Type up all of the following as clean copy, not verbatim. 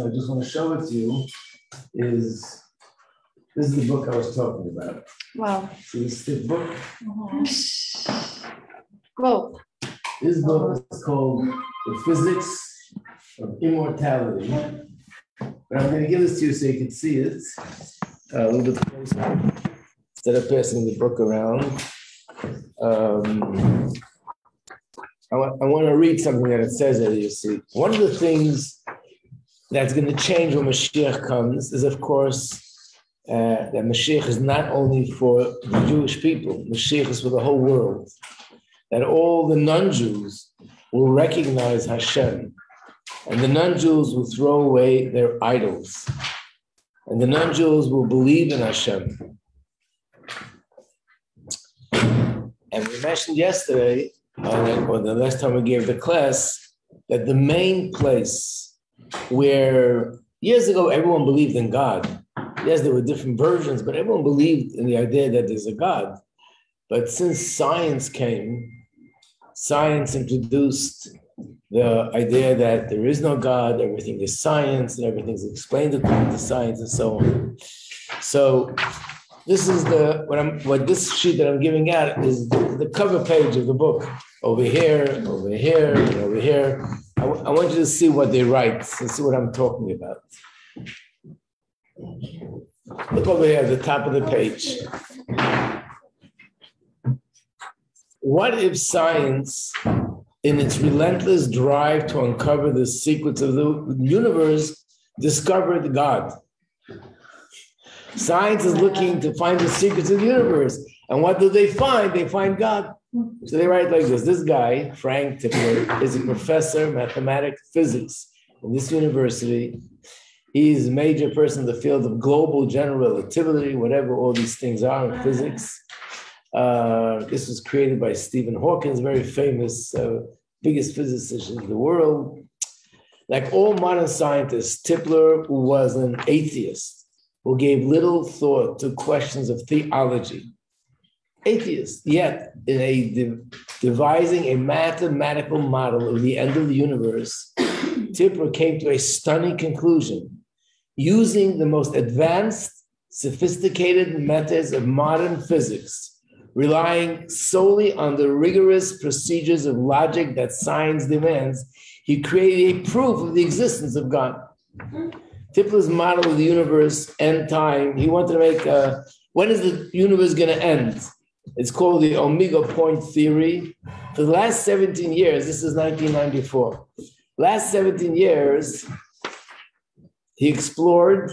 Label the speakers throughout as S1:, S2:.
S1: I just want to show it to you, this is the book I was talking about.
S2: Wow.
S1: See this thick book?
S2: Whoa.
S1: This book is called The Physics of Immortality. But I'm going to give this to you so you can see it a little bit closer instead of passing the book around. I want to read something that it says there, you see. One of the things that's going to change when Mashiach comes is, of course, that Mashiach is not only for the Jewish people, Mashiach is for the whole world. That all the non-Jews will recognize Hashem, and the non-Jews will throw away their idols, and the non-Jews will believe in Hashem. And we mentioned yesterday, or the last time we gave the class, that the main place where years ago everyone believed in God. Yes, there were different versions, but everyone believed in the idea that there's a God. But since science came, science introduced the idea that there is no God, everything is science, and everything's explained according to science, and so on. So this is what this sheet that I'm giving out is the cover page of the book. Over here, and over here. I want you to see what they write and see what I'm talking about. Look over here at the top of the page. What if science, in its relentless drive to uncover the secrets of the universe, discovered God? Science is looking to find the secrets of the universe. And what do they find? They find God. So they write like this. This guy, Frank Tipler, is a professor of mathematics physics in this university. He's a major person in the field of global general relativity, whatever all these things are in physics. This was created by Stephen Hawking, very famous, biggest physicist in the world. Like all modern scientists, Tipler was an atheist who gave little thought to questions of theology. Atheist, yet in devising a mathematical model of the end of the universe, Tipler came to a stunning conclusion. Using the most advanced, sophisticated methods of modern physics, relying solely on the rigorous procedures of logic that science demands, he created a proof of the existence of God. Tipler's model of the universe, end time, he wanted to make when is the universe going to end? It's called the omega point theory. For the last 17 years, this is 1994, last 17 years, he explored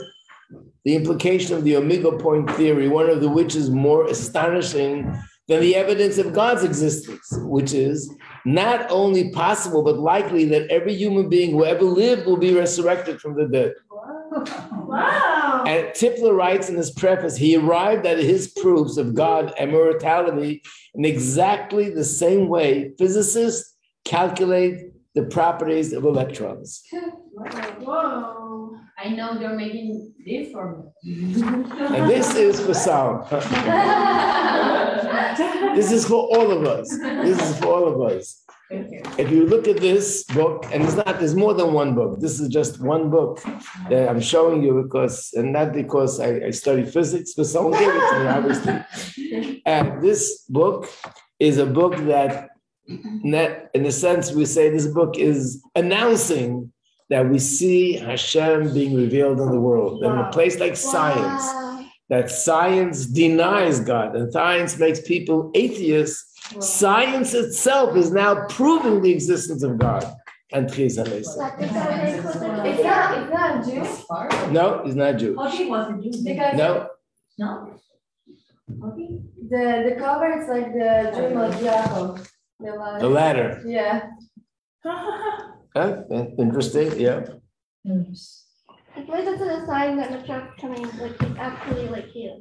S1: the implication of the omega point theory, one of which is more astonishing than the evidence of God's existence, which is not only possible, but likely that every human being who ever lived will be resurrected from the dead. Wow. And Tipler writes in his preface, he arrived at his proofs of God and immortality in exactly the same way physicists calculate the properties of electrons.
S3: Whoa. I know they're making this for me.
S1: And this is for Sal. This is for all of us. This is for all of us. If you look at this book, and there's more than one book. This is just one book that I'm showing you and not because I study physics, but someone gave it to me, obviously. And this book is a book that, in a sense, we say this book is announcing that we see Hashem being revealed in the world. And in a place like science, that science denies God, and science makes people atheists, science itself is now proving the existence of God. And
S4: Is that a Jew?
S1: No, he's not Jew.
S3: Hawking was a Jew.
S1: No.
S3: No?
S4: The cover is like the dream of Jacob.
S1: The ladder.
S4: Yeah.
S1: Interesting, yeah.
S5: It's like this is a sign that Mashiach coming, like it's actually like here.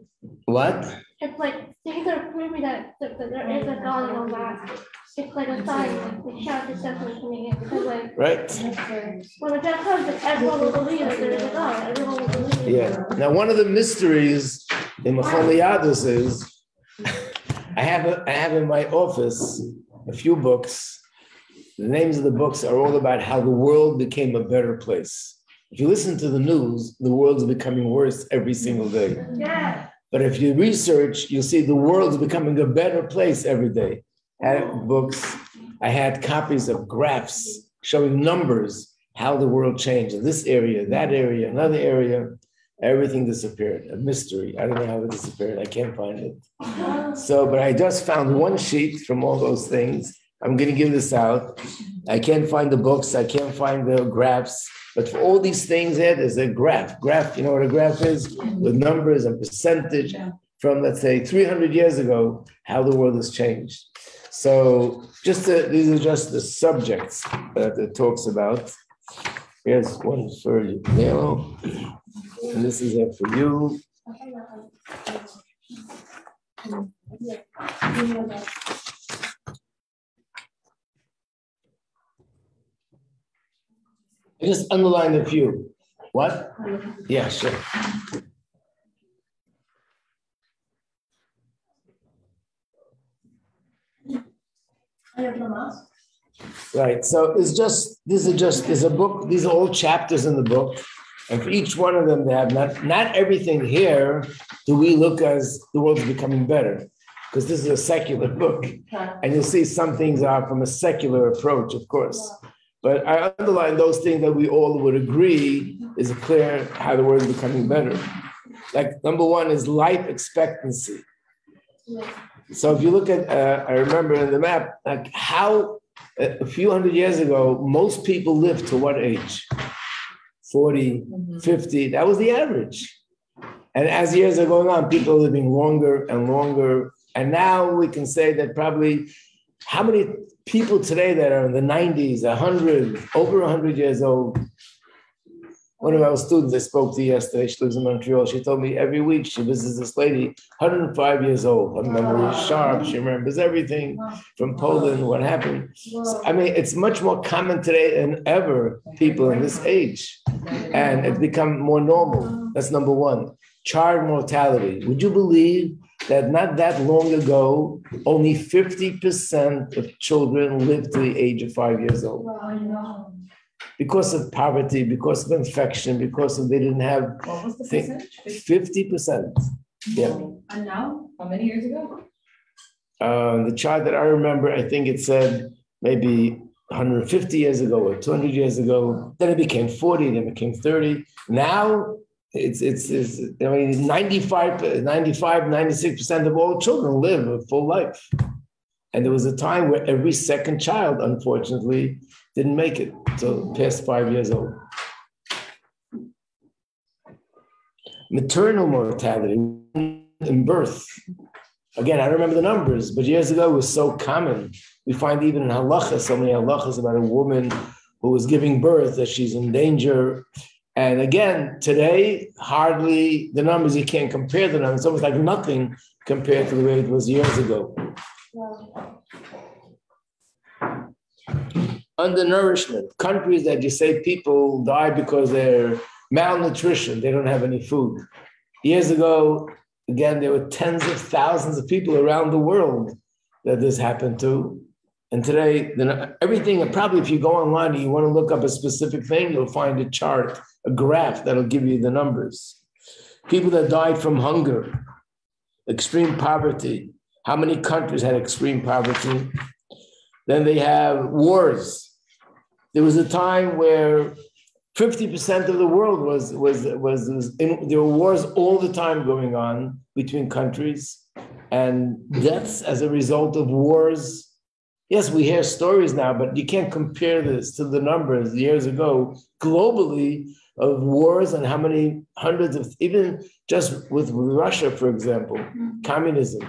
S1: What?
S5: It's like things are proving that there is a God and all that. It's like a sign that Mashiach is definitely coming in because like
S1: right.
S5: When Mashiach comes, everyone will believe that there is a God. Everyone will believe.
S1: Yeah. Now one of the mysteries in Machaliadus is I have in my office a few books. The names of the books are all about how the world became a better place. If you listen to the news, the world is becoming worse every single day.
S5: Yeah.
S1: But if you research, you'll see the world is becoming a better place every day. I had books, I had copies of graphs showing numbers, how the world changed in this area, that area, another area. Everything disappeared, a mystery. I don't know how it disappeared. I can't find it. So, but I just found one sheet from all those things. I'm going to give this out. I can't find the books. I can't find the graphs. But for all these things there, there's a graph. Graph, you know what a graph is? With numbers and percentage from, let's say, 300 years ago, how the world has changed. So these are just the subjects that it talks about. Here's one for you, Nero. And this is it for you. I just underlined a few. What? Yeah, sure. Right. So there's a book. These are all chapters in the book. And for each one of them, they have not everything here do we look as the world's becoming better, because this is a secular book. And you'll see some things are from a secular approach, of course. But I underline those things that we all would agree is clear how the world is becoming better. Like number one is life expectancy. So if you look at, I remember in the map, like how a few hundred years ago, most people lived to what age? 40, 50, that was the average. And as years are going on, people are living longer and longer. And now we can say that probably how many people today that are in the 90s, 100, over 100 years old. One of our students I spoke to yesterday, she lives in Montreal. She told me every week she visits this lady, 105 years old. Her memory is sharp. She remembers everything from Poland, what happened. So, I mean, it's much more common today than ever, people in this age. And it's become more normal. That's number one. Child mortality. Would you believe that not that long ago, only 50% of children lived to the age of 5 years old? Because of poverty, because of infection, because of they didn't have.
S4: What was the percentage?
S1: 50%. Yeah.
S4: And now, how many years ago?
S1: The chart that I remember, I think it said maybe 150 years ago or 200 years ago. Then it became 40, then it became 30. Now it's I mean, 95, 96% of all children live a full life. And there was a time where every second child, unfortunately, didn't make it until past 5 years old. Maternal mortality in birth. Again, I don't remember the numbers, but years ago it was so common. We find even in halacha, so many halachas about a woman who was giving birth that she's in danger. And again, today, hardly the numbers, you can't compare the numbers. It's almost like nothing compared to the way it was years ago. Undernourishment, countries that you say people die because they're malnutrition, they don't have any food. Years ago, again, there were tens of thousands of people around the world that this happened to. And today, everything, probably if you go online and you want to look up a specific thing, you'll find a chart, a graph that'll give you the numbers. People that died from hunger, extreme poverty. How many countries had extreme poverty? Then they have wars. There was a time where 50% of the world was there were wars all the time going on between countries, and deaths as a result of wars. Yes, we hear stories now, but you can't compare this to the numbers years ago globally of wars and how many hundreds of, even just with Russia, for example, communism.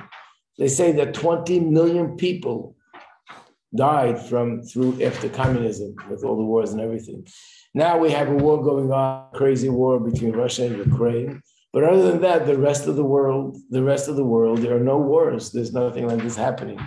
S1: They say that 20 million people died after communism with all the wars and everything. Now we have a war going on, crazy war between Russia and Ukraine. But other than that, the rest of the world, there are no wars. There's nothing like this happening.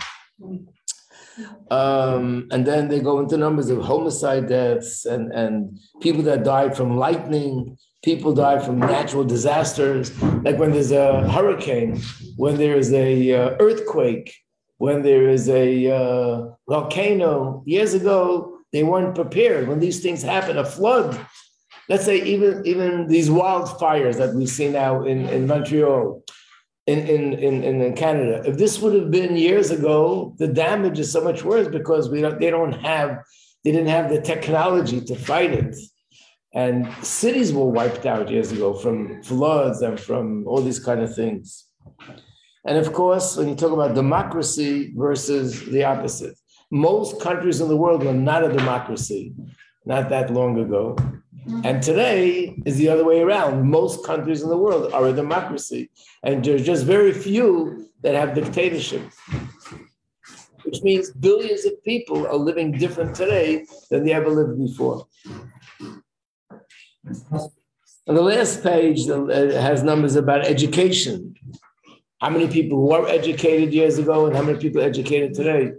S1: And then they go into numbers of homicide deaths and people that died from lightning, people die from natural disasters, like when there's a hurricane, when there is a earthquake, when there is a volcano. Years ago, they weren't prepared. When these things happen, a flood, let's say even these wildfires that we see now in Montreal, in Canada, if this would have been years ago, the damage is so much worse because they didn't have the technology to fight it. And cities were wiped out years ago from floods and from all these kind of things. And of course, when you talk about democracy versus the opposite, most countries in the world were not a democracy, not that long ago. And today is the other way around. Most countries in the world are a democracy. And there's just very few that have dictatorship, which means billions of people are living different today than they ever lived before. On the last page has numbers about education. How many people were educated years ago and how many people are educated today?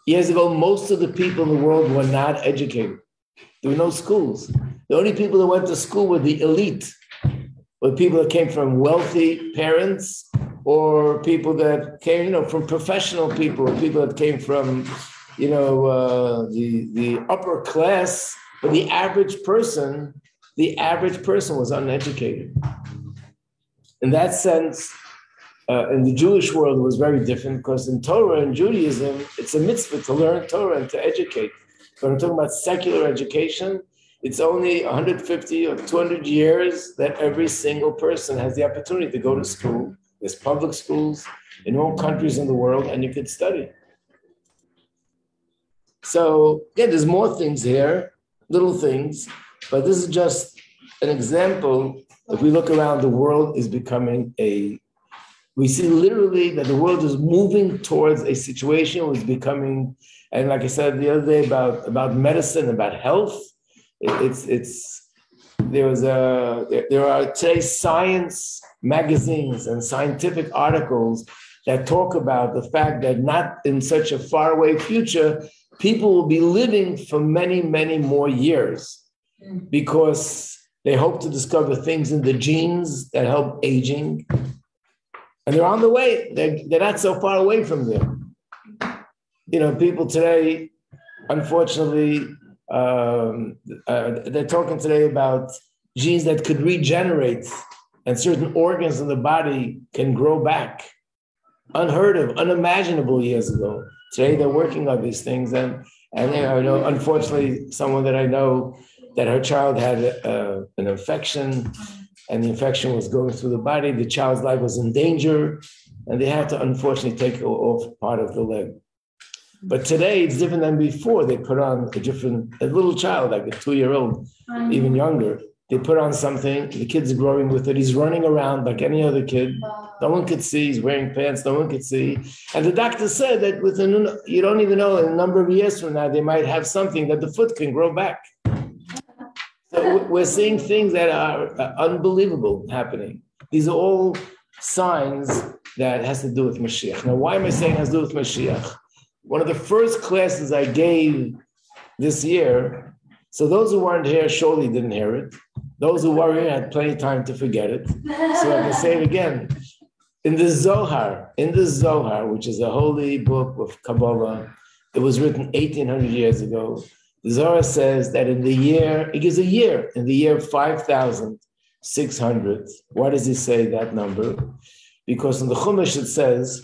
S1: Years ago, most of the people in the world were not educated. There were no schools. The only people that went to school were the elite, or people that came from wealthy parents, or people that came, from professional people, or people that came from, the upper class. But the average person was uneducated. In that sense, in the Jewish world, it was very different because in Torah and Judaism, it's a mitzvah to learn Torah and to educate. But I'm talking about secular education. It's only 150 or 200 years that every single person has the opportunity to go to school. There's public schools in all countries in the world, and you could study. So, there's more things here, little things, but this is just an example. If we look around, the world is becoming we see literally that the world is moving towards a situation where it's becoming, and like I said the other day about medicine, about health, there are today science magazines and scientific articles that talk about the fact that not in such a faraway future, people will be living for many, many more years because they hope to discover things in the genes that help aging. And they're on the way. They're not so far away from there. People today, unfortunately, they're talking today about genes that could regenerate and certain organs in the body can grow back. Unheard of, unimaginable years ago. Today they're working on these things. And unfortunately, someone that I know that her child had an infection, and the infection was going through the body. The child's life was in danger, and they had to unfortunately take off part of the leg. But today it's different than before. They put on a little child, like a 2-year-old, even younger. They put on something, the kid's growing with it. He's running around like any other kid. No one could see, he's wearing pants, no one could see. And the doctor said that you don't even know, in a number of years from now, they might have something that the foot can grow back. So we're seeing things that are unbelievable happening. These are all signs that has to do with Mashiach. Now, why am I saying it has to do with Mashiach? One of the first classes I gave this year, so those who weren't here surely didn't hear it. Those who were here had plenty of time to forget it. So I can say it again. In the Zohar, which is a holy book of Kabbalah, it was written 1,800 years ago. The Zohar says that it gives a year, in the year 5,600. Why does he say that number? Because in the Chumash it says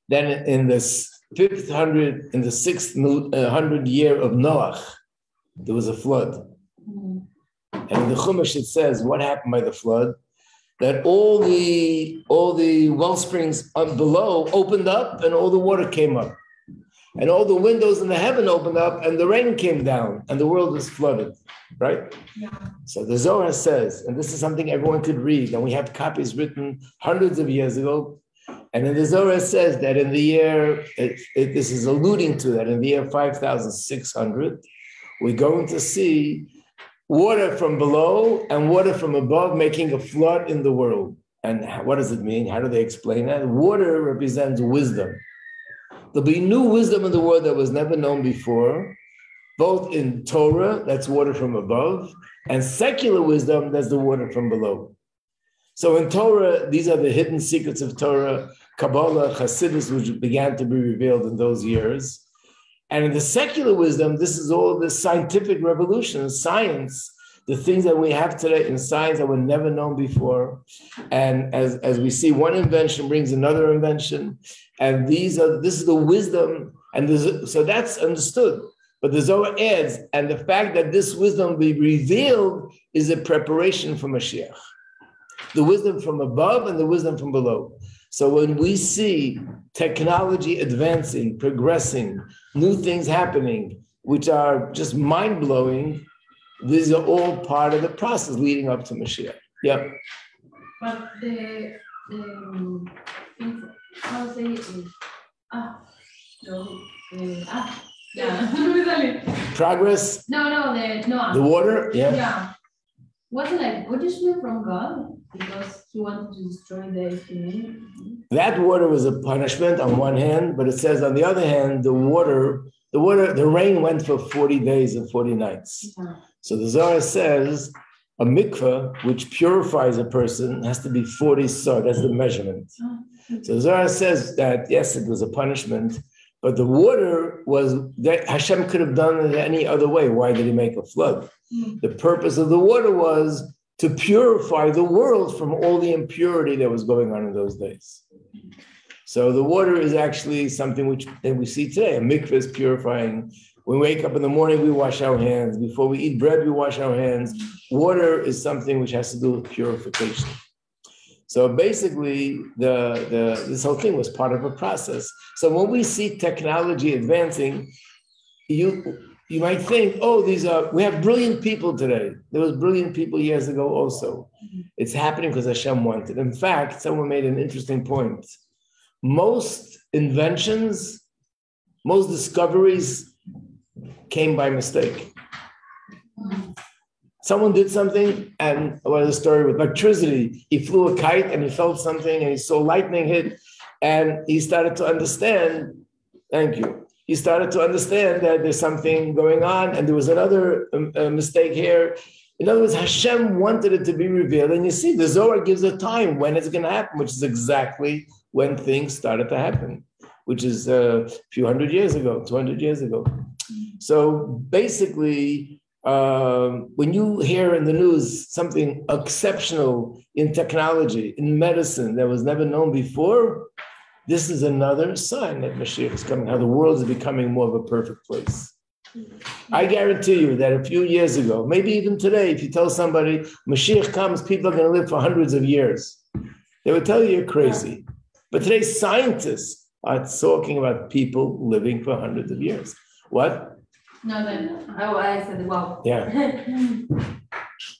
S1: that in the 600 year of Noach, there was a flood. And in the Chumash it says what happened by the flood, that all the well springs below opened up and all the water came up. And all the windows in the heaven opened up and the rain came down and the world was flooded, right? Yeah. So the Zohar says, and this is something everyone could read, and we have copies written hundreds of years ago. And in the Zohar says that in the year, this is alluding to that, in the year 5,600, we're going to see water from below and water from above making a flood in the world. And what does it mean? How do they explain that? Water represents wisdom. There'll be new wisdom in the world that was never known before, both in Torah, that's water from above, and secular wisdom, that's the water from below. So in Torah, these are the hidden secrets of Torah, Kabbalah, Hasidus, which began to be revealed in those years. And in the secular wisdom, this is all the scientific revolution, science, the things that we have today in science that were never known before. And as we see, one invention brings another invention. And this is the wisdom. And so that's understood. But the Zohar adds, and the fact that this wisdom will be revealed is a preparation for Mashiach. The wisdom from above and the wisdom from below. So when we see technology advancing, progressing, new things happening, which are just mind-blowing, these are all part of the process leading up to Mashiach. Yeah.
S3: But how say it?
S1: Progress.
S3: No.
S1: The water. Yeah.
S3: Yeah. Was it like punishment from God because He wanted to destroy the humanity?
S1: That water was a punishment on one hand, but it says on the other hand, the rain went for 40 days and 40 nights.
S3: Yeah.
S1: So the Zohar says a mikveh, which purifies a person, has to be 40 sar. That's the measurement. So the Zohar says that, yes, it was a punishment, but the water was, that Hashem could have done it any other way. Why did He make a flood? The purpose of the water was to purify the world from all the impurity that was going on in those days. So the water is actually something which that we see today. A mikveh is purifying. When we wake up in the morning, we wash our hands. Before we eat bread, we wash our hands. Water is something which has to do with purification. So basically, this whole thing was part of a process. So when we see technology advancing, you might think, we have brilliant people today. There was brilliant people years ago also. It's happening because Hashem wanted. In fact, someone made an interesting point. Most inventions, most discoveries came by mistake. Someone did something, and what is the story with electricity? He flew a kite and he felt something and he saw lightning hit, and he started to understand, thank you. He started to understand that there's something going on, and there was another mistake here. In other words, Hashem wanted it to be revealed, and you see, the Zohar gives a time when it's going to happen, which is exactly when things started to happen, which is a few hundred years ago, 200 years ago. So basically, when you hear in the news something exceptional in technology, in medicine that was never known before, this is another sign that Mashiach is coming, how the world is becoming more of a perfect place. I guarantee you that a few years ago, maybe even today, if you tell somebody Mashiach comes, people are going to live for hundreds of years, they would tell you you're crazy. But today, scientists are talking about people living for hundreds of years. What?
S3: No, I said, wow.
S1: Yeah.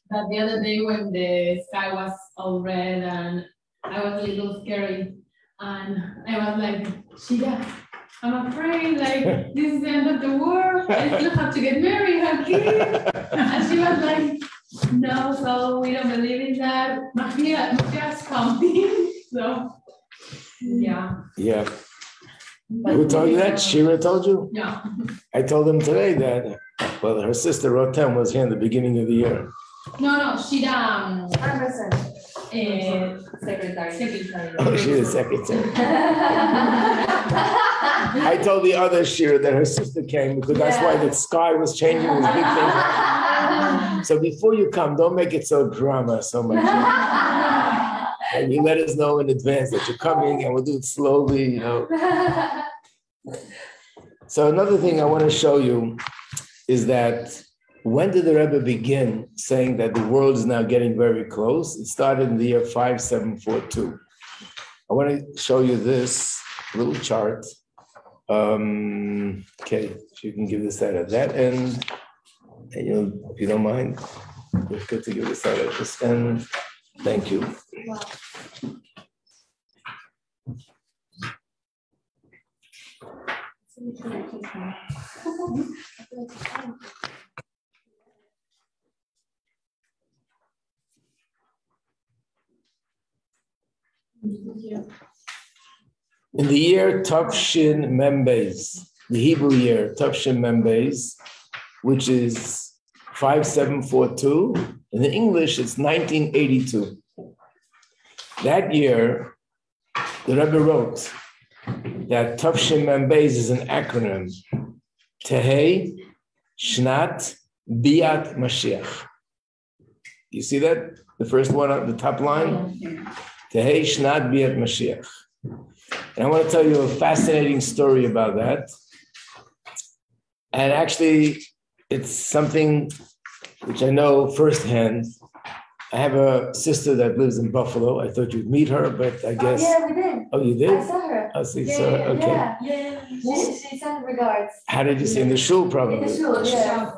S3: That the other day when the sky was all red and I was a little scary. And I was like, Shida, I'm afraid, like, this is the end of the world. I still have to get married, have kids. And she was like, no, so we don't believe in that. Mashiach's coming. So, yeah.
S1: Yeah. Who told you that? Shira told you?
S3: Yeah.
S1: I told them today that, well, her sister Rotem was here in the beginning of the year.
S3: No, Shida.
S4: Secretary.
S1: Oh, she's the secretary. I told the other Shira that her sister came because that's why the sky was changing. It was a big thing. So before you come, don't make it so drama so much. And you let us know in advance that you're coming, and we'll do it slowly, So another thing I want to show you is that when did the Rebbe begin saying that the world is now getting very close? It started in the year 5742. I want to show you this little chart. Okay, if you can give this out at that end, and if you don't mind, it's good to give this out at this end. Thank you.
S5: Wow.
S1: In the year Tavshin Membeis, the Hebrew year Tavshin Membeis, which is 5742, in English it's 1982. That year, the Rebbe wrote that Tavshin Membeis is an acronym, Tehei Shnat Biat Mashiach. You see that? The first one on the top line? Tehei Shnat Biat Mashiach. And I want to tell you a fascinating story about that. And actually, it's something which I know firsthand. I have a sister that lives in Buffalo. I thought you'd meet her, but I guess.
S2: Yeah, we did.
S1: Oh, you did?
S2: I saw her.
S1: Oh, so you saw her? Okay.
S2: Yeah. She sent regards.
S1: How did you see? In the shul, probably.
S2: In the shul, yeah.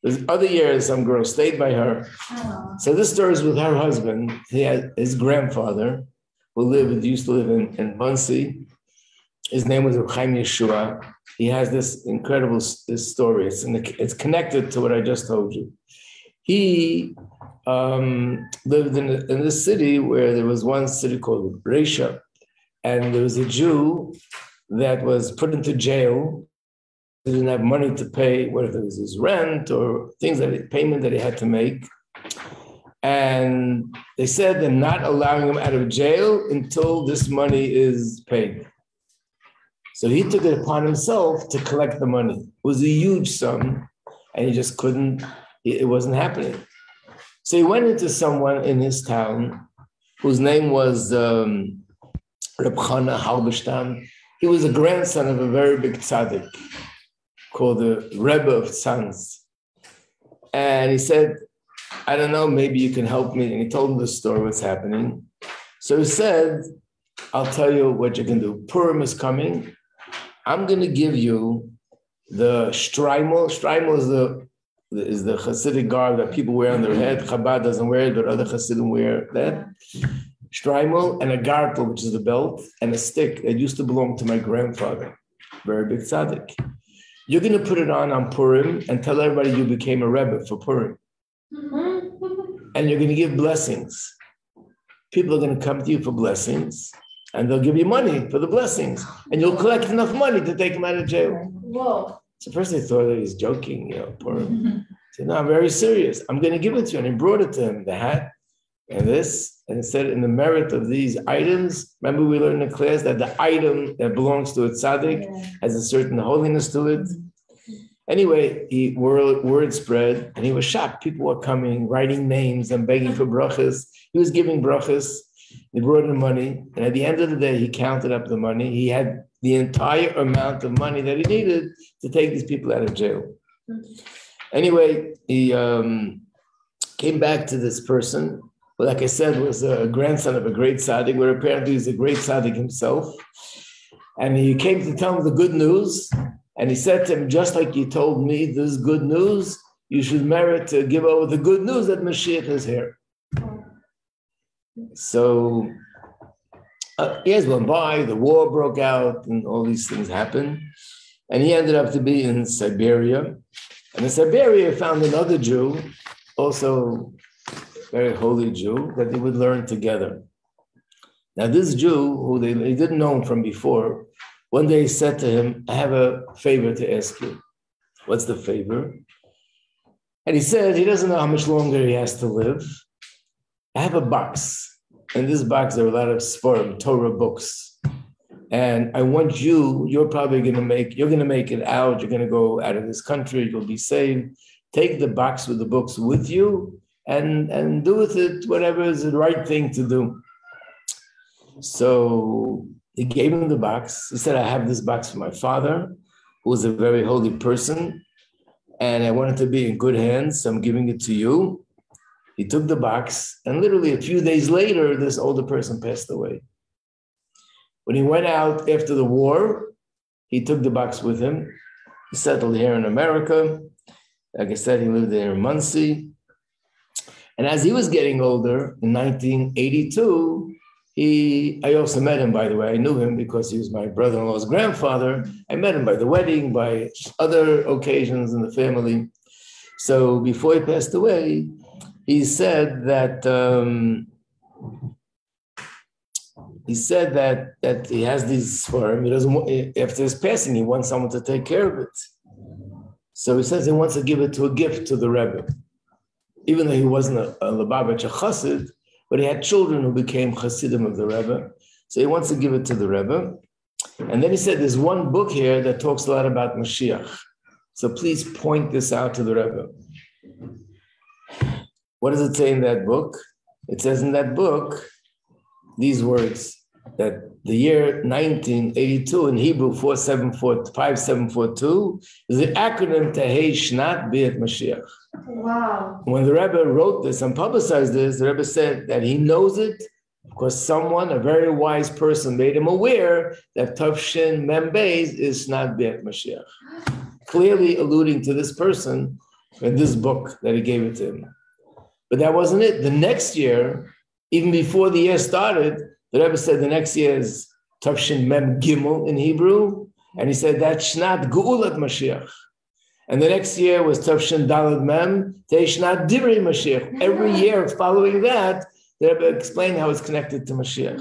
S1: There's other years, some girl stayed by her.
S2: Oh.
S1: So this story is with her husband. He had his grandfather, who used to live in Muncie. His name was Chaim Yeshua. He has this incredible this story. It's connected to what I just told you. He lived in this city where there was one city called Resha, and there was a Jew that was put into jail. He didn't have money to pay, whether it was his rent or payment that he had to make. And they said they're not allowing him out of jail until this money is paid. So he took it upon himself to collect the money. It was a huge sum, and he just couldn't, it wasn't happening. So he went into someone in his town whose name was Reb Chana Halberstam. He was a grandson of a very big tzaddik called the Rebbe of Tzanz. And he said, I don't know, maybe you can help me. And he told him the story, what's happening. So he said, I'll tell you what you can do. Purim is coming. I'm going to give you the shtreimel. Shtreimel is the Hasidic garb that people wear on their head. Chabad doesn't wear it, but other Hasidim wear that. Shtreimel and a gartel, which is the belt, and a stick that used to belong to my grandfather, very big tzaddik. You're going to put it on Purim and tell everybody you became a Rebbe for Purim. And you're going to give blessings. People are going to come to you for blessings, and they'll give you money for the blessings, and you'll collect enough money to take them out of jail.
S2: Whoa.
S1: So first they thought that he's joking, Purim. He said, no, I'm very serious. I'm going to give it to you. And he brought it to him, the hat and this, and it said in the merit of these items, remember we learned in the class that the item that belongs to a tzaddik has a certain holiness to it. Anyway, word spread, and he was shocked. People were coming, writing names and begging for brachas. He was giving brachas. They brought him money, and at the end of the day, he counted up the money. He had the entire amount of money that he needed to take these people out of jail. Anyway, he came back to this person, who, like I said, was a grandson of a great tzaddik, where apparently he's a great tzaddik himself. And he came to tell him the good news. And he said to him, just like you told me this good news, you should merit to give over the good news that Mashiach is here. So years went by, the war broke out, and all these things happened. And he ended up to be in Siberia. And in Siberia, he found another Jew, also a very holy Jew, that they would learn together. Now this Jew, who they didn't know him from before, one day he said to him, I have a favor to ask you. What's the favor? And he said he doesn't know how much longer he has to live. I have a box. In this box, there are a lot of Sforim, Torah books. And I want you're probably going to make it out. You're going to go out of this country. You'll be saved. Take the box with the books with you and do with it whatever is the right thing to do. So he gave him the box. He said, I have this box for my father, who was a very holy person, and I want it to be in good hands, so I'm giving it to you. He took the box, and literally a few days later, this older person passed away. When he went out after the war, he took the box with him. He settled here in America. Like I said, he lived there in Muncie. And as he was getting older, in 1982, I also met him, by the way. I knew him because he was my brother-in-law's grandfather. I met him by the wedding, by other occasions in the family. So before he passed away, he said that he has these for him. He doesn't want, after his passing, he wants someone to take care of it. So he says he wants to give it to a gift to the Rebbe, even though he wasn't a Lubavitch, a Chassid. But he had children who became Chassidim of the Rebbe. So he wants to give it to the Rebbe. And then he said, there's one book here that talks a lot about Mashiach. So please point this out to the Rebbe. What does it say in that book? It says in that book these words, that the year 1982 in Hebrew 5742 is the acronym Tehei Shnat B'Yat Mashiach.
S2: Wow.
S1: When the Rebbe wrote this and publicized this, the Rebbe said that he knows it because someone, a very wise person, made him aware that Tavshin Mem Beis is Shnat B'Yat Mashiach. Clearly alluding to this person in this book that he gave it to him. But that wasn't it. The next year, even before the year started, the Rebbe said the next year is Tavshin Mem Gimel in Hebrew, and he said that's Shnat Geulah Mashiach. And the next year was Tavshin Daled Mem, Tei Shnat Divrei Mashiach. Every year following that, the Rebbe explained how it's connected to Mashiach.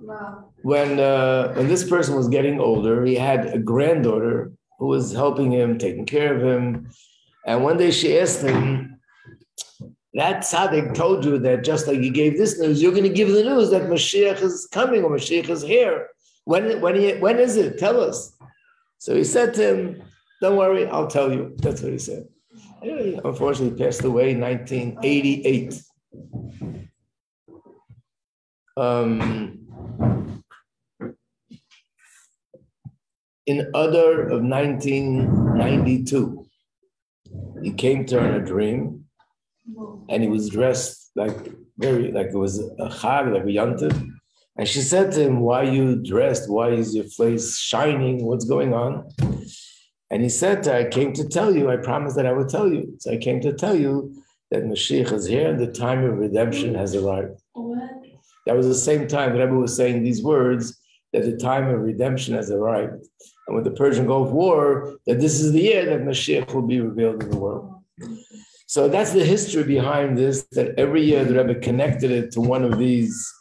S2: Wow.
S1: When this person was getting older, he had a granddaughter who was helping him, taking care of him. And one day she asked him, that tzaddik told you that just like you gave this news, you're going to give the news that Mashiach is coming or Mashiach is here. When is it? Tell us. So he said to him, don't worry, I'll tell you. That's what he said. He unfortunately passed away in 1988. In Adar of 1992, he came to her in a dream, and he was dressed like it was a chag, like a yontif. And she said to him, "Why are you dressed? Why is your face shining? What's going on?" And he said to her, "I came to tell you. I promised that I would tell you. So I came to tell you that Mashiach is here, and the time of redemption has arrived."
S3: What?
S1: That was the same time the Rebbe was saying these words, that the time of redemption has arrived. And with the Persian Gulf War, that this is the year that Mashiach will be revealed in the world. So that's the history behind this, that every year the Rebbe connected it to one of these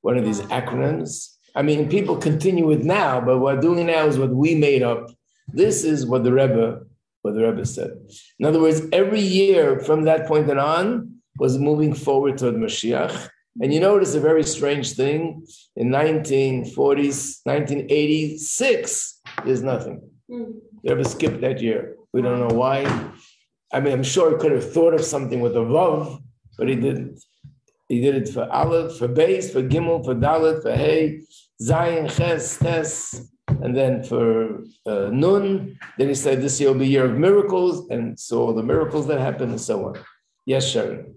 S1: acronyms. I mean, people continue it now, but what we're doing now is what we made up. This is what the Rebbe said. In other words, every year from that point on was moving forward toward Mashiach. And you notice a very strange thing. In 1986, there's nothing. The Rebbe skipped that year. We don't know why. I mean, I'm sure he could have thought of something with a Vav, but he didn't. He did it for Aleph, for Beis, for Gimel, for Dalet, for Hey, Zayin, Ches, Tes, and then for Nun. Then he said this year will be a year of miracles, and so all the miracles that happened and so on. Yes, Sharon.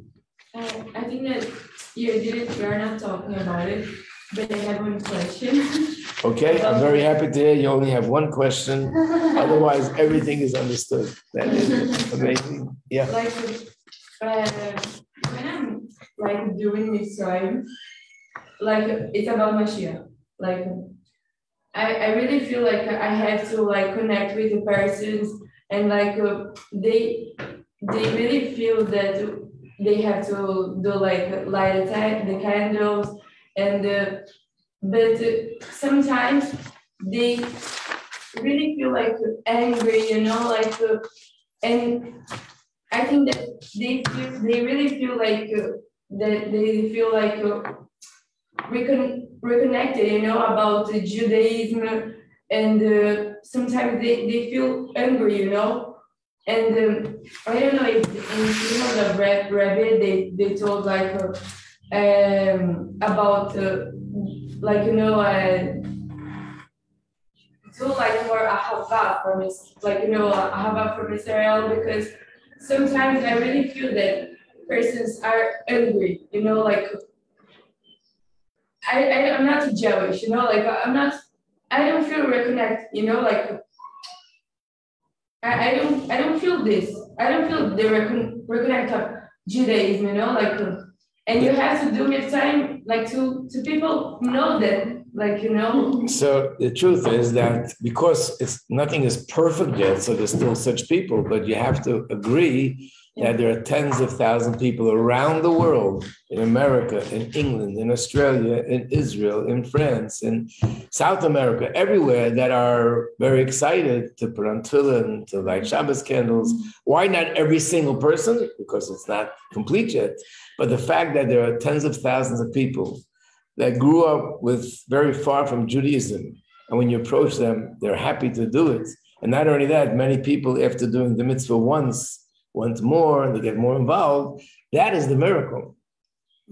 S3: I think that you're not talking about it, but I have one question.
S1: Okay, I'm very happy to hear you only have one question. Otherwise, everything is understood. That is amazing. Yeah.
S3: Like when I'm like doing this time, like it's about Mashiach. Like I really feel like I have to like connect with the persons, and like they really feel that they have to do like light the candles, and but sometimes they really feel like angry, like and I think that they really feel like that they feel like reconnected, about Judaism, and sometimes they feel angry, and I don't know if the Rabbi they told like about to like more ahava from ahava from Israel, because sometimes I really feel that persons are angry, I'm not Jewish, I don't feel reconnected, I don't feel this. I don't feel the reconnect of Judaism, and you have to do with time, to people know that,
S1: So the truth is that because nothing is perfect yet, so there's still such people, but you have to agree that there are tens of thousands of people around the world, in America, in England, in Australia, in Israel, in France, in South America, everywhere, that are very excited to put on tefillin, to light Shabbos candles. Why not every single person? Because it's not complete yet. But the fact that there are tens of thousands of people that grew up with very far from Judaism, and when you approach them, they're happy to do it. And not only that, many people, after doing the mitzvah once, want more, and they get more involved. That is the miracle.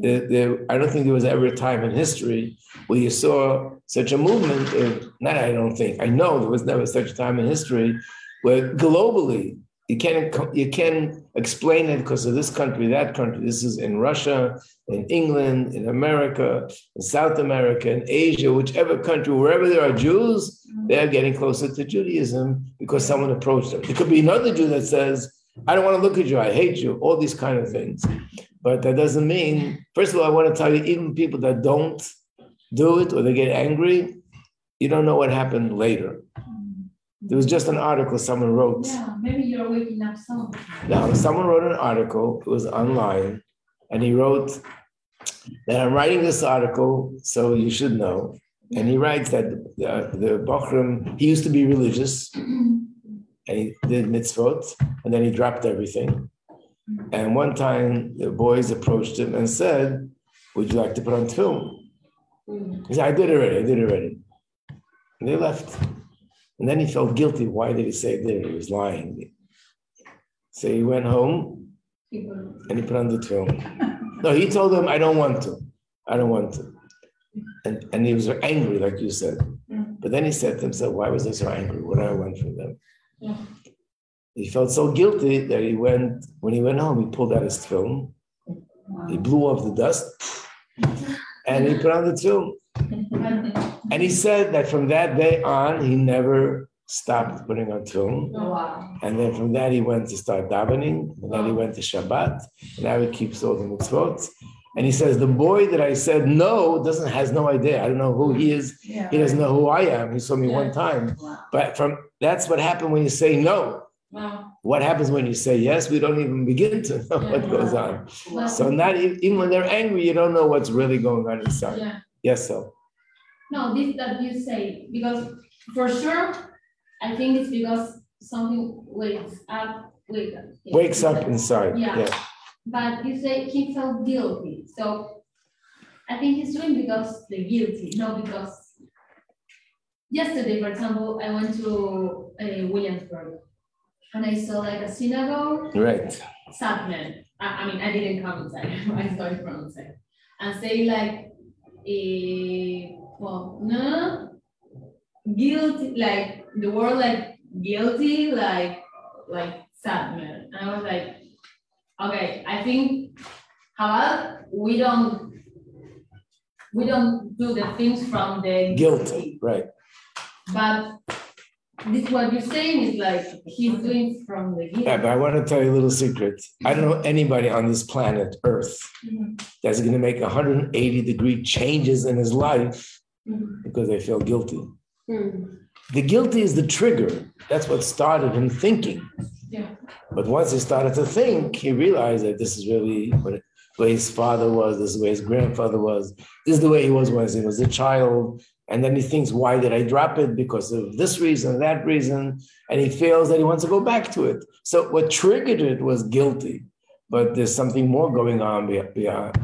S1: I don't think there was ever a time in history where you saw such a movement of, not I don't think, I know there was never such a time in history where globally, you can't explain it because of this country, that country. This is in Russia, in England, in America, in South America, in Asia, whichever country, wherever there are Jews, they're getting closer to Judaism because someone approached them. There could be another Jew that says, I don't want to look at you, I hate you, all these kind of things. But that doesn't mean, first of all, I want to tell you, even people that don't do it or they get angry, you don't know what happened later. There was just an article someone wrote.
S3: Yeah, maybe you're waking up someone.
S1: Now, someone wrote an article, it was online, and he wrote that I'm writing this article, so you should know. And he writes that the Bochum, he used to be religious, and he did mitzvot, and then he dropped everything. And one time, the boys approached him and said, would you like to put on film? He said, I did already. And they left. And then he felt guilty. Why did he say that? He was lying. So he went home and he put on the film. No, he told them, I don't want to. And he was angry, like you said. But then he said to himself, why was I so angry? What did I want from them?
S3: Yeah.
S1: He felt so guilty that when he went home, he pulled out his film. He blew off the dust and he put on the film. And he said that from that day on, he never stopped putting on film.
S3: Wow.
S1: And then from that, he went to start davening. And then he went to Shabbat. And now he keeps all the mitzvot. And he says, the boy that I said no has no idea. I don't know who he is.
S4: Yeah.
S1: He doesn't know who I am. He saw me one time.
S3: Wow.
S1: But that's what happened when you say no.
S3: Wow.
S1: What happens when you say yes? We don't even begin to know what goes on.
S3: Wow.
S1: So not even when they're angry, you don't know what's really going on inside.
S3: Yeah.
S1: Yes, so.
S3: No, this that you say, because for sure, I think it's because something wakes up
S1: Inside.
S3: Yeah. But you say he felt guilty. So I think he's doing because the guilty, not because yesterday, for example, I went to Williamsburg and I saw like a synagogue.
S1: Right.
S3: Sad man. I mean, I didn't come inside. I saw it from outside. And say like, no, guilty, like the word like guilty, like sad man. And I was like, okay, I think how about we don't do the things from the
S1: Guilty, right.
S3: But this what you're saying is like he's doing from the guilt.
S1: Yeah, but I want to tell you a little secret. I don't know anybody on this planet Earth that's going to make 180-degree changes in his life because they feel guilty. The guilty is the trigger. That's what started him thinking.
S3: Yeah.
S1: But once he started to think, he realized that this is really the way his father was, this is the way his grandfather was, this is the way he was when he was a child. And then he thinks, why did I drop it? Because of this reason, that reason. And he feels that he wants to go back to it. So what triggered it was guilty. But there's something more going on beyond.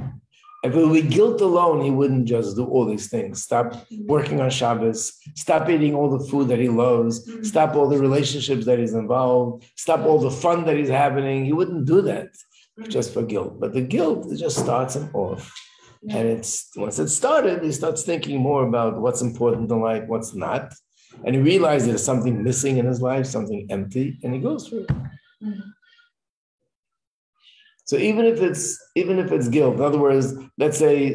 S1: If it were guilt alone, he wouldn't just do all these things. Stop working on Shabbos. Stop eating all the food that he loves. Stop all the relationships that he's involved. Stop all the fun that he's having. He wouldn't do that just for guilt. But the guilt, it just starts him off. And once it started, he starts thinking more about what's important in life, what's not. And he realizes there's something missing in his life, something empty, and he goes through it. So even if it's guilt, in other words, let's say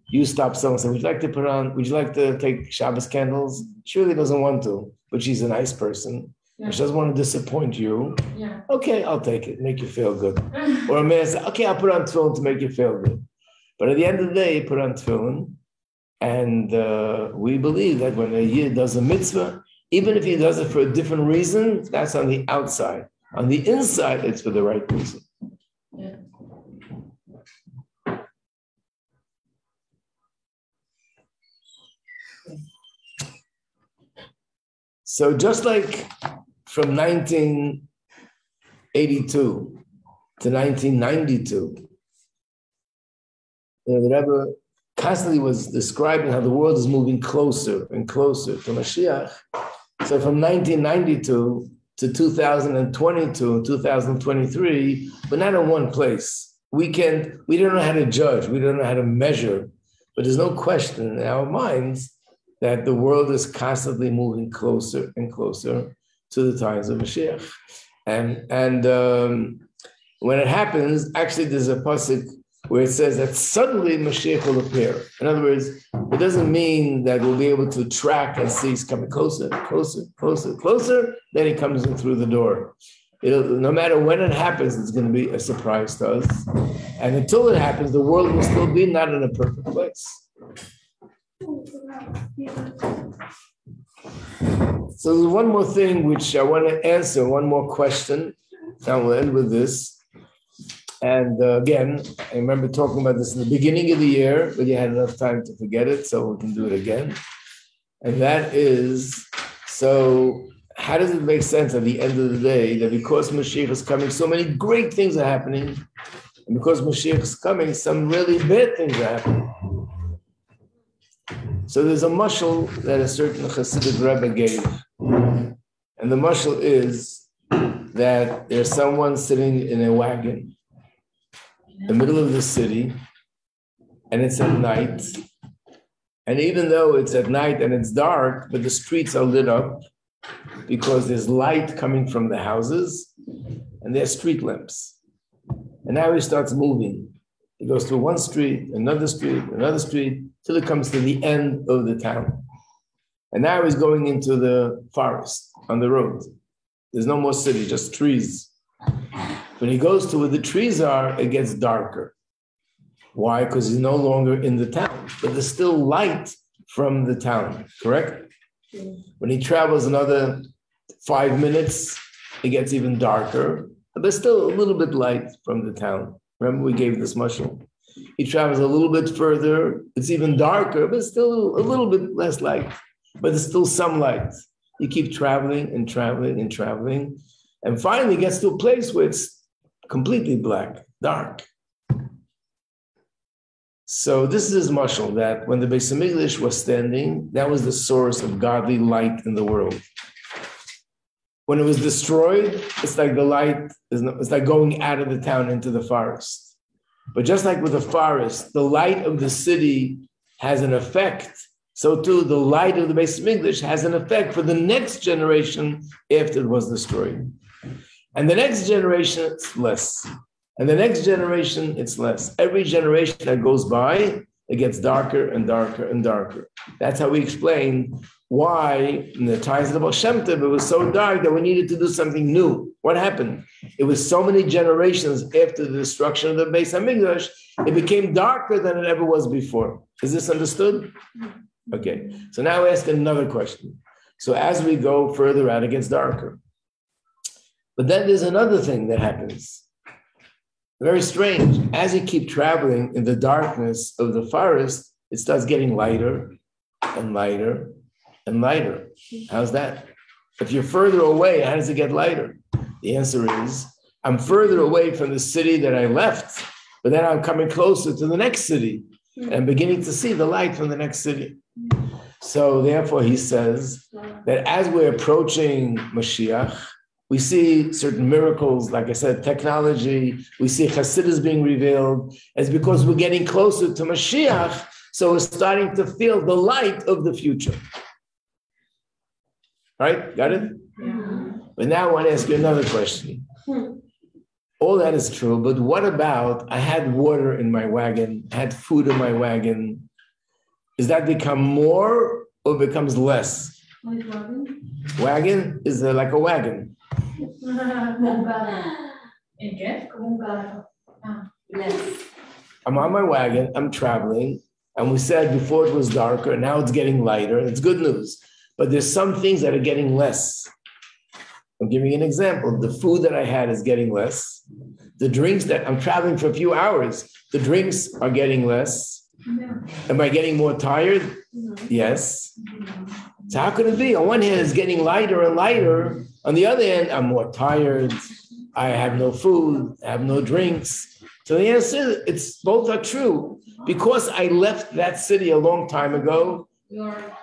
S1: you stop someone, say, would you like to take Shabbos candles? She really doesn't want to, but she's a nice person. Yeah. She doesn't want to disappoint you. Yeah. Okay, I'll take it, make you feel good. Or a man says, okay, I'll put on tefillin to make you feel good. But at the end of the day, put on tefillin, and we believe that when a Yid does a mitzvah, even if he does it for a different reason, that's on the outside. On the inside, it's for the right reason.
S3: Yeah.
S1: So just like from 1982 to 1992, the Rebbe constantly was describing how the world is moving closer and closer to Mashiach. So from 1992 to 2022, 2023, we're not in one place. We don't know how to judge, we don't know how to measure, but there's no question in our minds that the world is constantly moving closer and closer to the times of Mashiach. And when it happens, actually there's a pasuk where it says that suddenly Mashiach will appear. In other words, it doesn't mean that we'll be able to track and see he's coming closer, closer, closer, closer, then he comes in through the door. No matter when it happens, it's going to be a surprise to us. And until it happens, the world will still be not in a perfect place. So there's one more thing which I want to answer, one more question, and we'll end with this. And again, I remember talking about this in the beginning of the year, but you had enough time to forget it, so we can do it again. And that is, so how does it make sense at the end of the day that because Mashiach is coming, so many great things are happening, and because Mashiach is coming, some really bad things are happening? So there's a mashal that a certain Hasidic Rebbe gave. And the mashal is that there's someone sitting in a wagon in the middle of the city, and it's at night. And even though it's at night and it's dark, but the streets are lit up because there's light coming from the houses and there's street lamps. And now he starts moving. He goes through one street, another street, till it comes to the end of the town. And now he's going into the forest on the road. There's no more city, just trees. When he goes to where the trees are, it gets darker. Why? Because he's no longer in the town, but there's still light from the town, correct? When he travels another 5 minutes, it gets even darker, but there's still a little bit light from the town. Remember, we gave this mashal. He travels a little bit further, it's even darker, but still a little bit less light, but there's still some light. You keep traveling and traveling and traveling, and finally gets to a place where it's completely black, dark. So this is his mashal, that when the Beis Hamikdash was standing, that was the source of godly light in the world. When it was destroyed, it's like the light, it's like going out of the town into the forest. But just like with the forest, the light of the city has an effect. So too, the light of the Beis Hamikdash has an effect for the next generation after it was destroyed. And the next generation, it's less. And the next generation, it's less. Every generation that goes by, it gets darker and darker and darker. That's how we explain why in the times of the Baal Shem Tov, it was so dark that we needed to do something new. What happened? It was so many generations after the destruction of the Beis Hamikdash, it became darker than it ever was before. Is this understood? Okay. So now I ask another question. So as we go further out, it gets darker. But then there's another thing that happens. Very strange. As you keep traveling in the darkness of the forest, it starts getting lighter and lighter and lighter. How's that? If you're further away, how does it get lighter? The answer is, I'm further away from the city that I left, but then I'm coming closer to the next city and I'm beginning to see the light from the next city. So therefore he says that as we're approaching Mashiach, we see certain miracles, like I said, technology, we see Hasidus being revealed. It's because we're getting closer to Mashiach, so we're starting to feel the light of the future. Right? Got it?
S3: Yeah.
S1: But now I want to ask you another question. All that is true, but what about, I had water in my wagon, I had food in my wagon. Does that become more or becomes less? Wagon is like a wagon. I'm on my wagon, I'm traveling, and we said before it was darker, now it's getting lighter, it's good news. But there's some things that are getting less. I'm giving you an example. The food that I had is getting less. The drinks that I'm traveling for a few hours, the drinks are getting less. Am I getting more tired? Yes. So how could it be? On one hand, it's getting lighter and lighter. On the other hand, I'm more tired. I have no food. I have no drinks. So the answer is, both are true. Because I left that city a long time ago,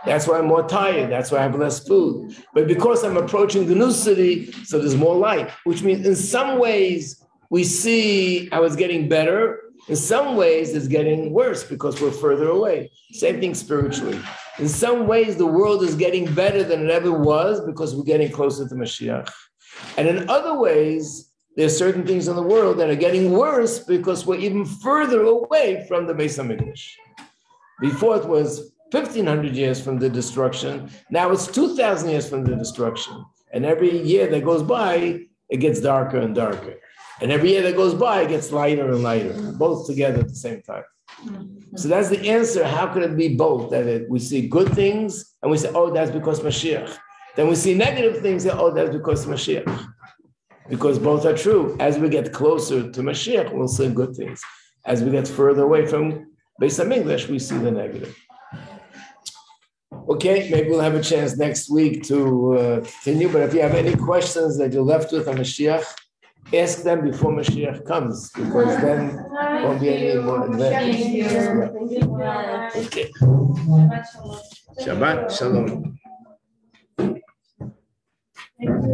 S1: That's why I'm more tired. That's why I have less food. But because I'm approaching the new city, so there's more light, which means in some ways we see how it's getting better. In some ways it's getting worse because we're further away. Same thing spiritually. In some ways the world is getting better than it ever was because we're getting closer to Mashiach. And in other ways, there's certain things in the world that are getting worse because we're even further away from the Beis HaMikdash. Before it was 1,500 years from the destruction. Now it's 2,000 years from the destruction. And every year that goes by, it gets darker and darker. And every year that goes by, it gets lighter and lighter, both together at the same time. So that's the answer. How could it be both? That we see good things and we say, oh, that's because Mashiach. Then we see negative things and oh, that's because Mashiach. Because both are true. As we get closer to Mashiach, we'll see good things. As we get further away from Beis HaMikdash, we see the negative. Okay, maybe we'll have a chance next week to continue. But if you have any questions that you're left with on Mashiach, ask them before Mashiach comes, because then there won't be any more advantage. Okay. Shabbat Shalom.
S3: Thank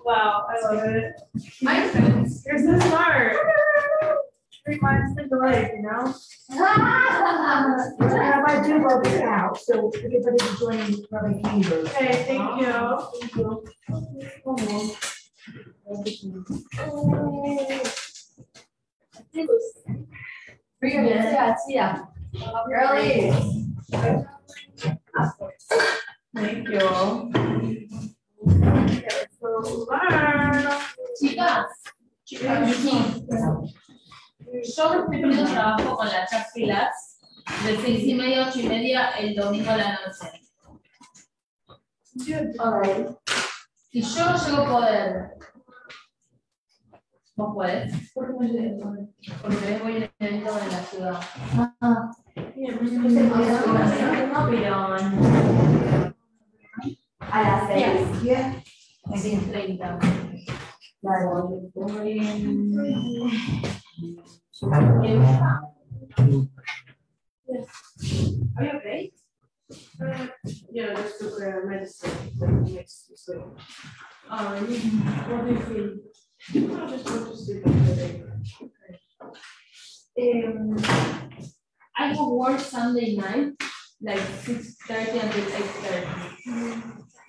S2: Wow, I love it. My friends, you're so smart. Reminds the delight, you know?
S6: Rabbi do love it out, so everybody can join Rabbi Kinder.
S2: Okay, thank you. Girlie. Thank you.
S3: Yo estoy poniendo trabajo con las filas de 6:30 a 8:30 el domingo a la noche. Si yo no llego a poder, ¿vos puedes? Porque voy a un evento en la ciudad.
S2: A las 6.
S3: 6:30.
S2: Are you okay? Yeah, just took medicine that makes me sleep. What do you feel? I just want to sleep today.
S3: Okay. I have work Sunday night, like 6:30 until 8:30.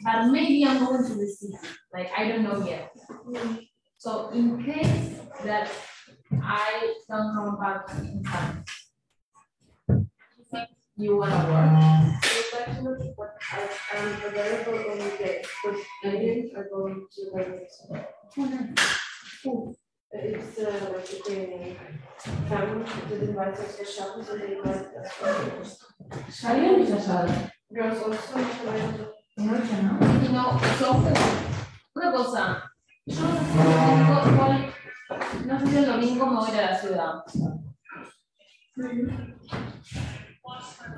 S3: But maybe I'm going to the city. Like, I don't know yet. So in case that I don't come back in time, you want to work?
S2: I'm available on the day, because Indians are going to the it's like a family that invites us to shopping, so they invite us. Girls also.
S3: Y no, una cosa, yo no sé si el domingo me voy a la ciudad.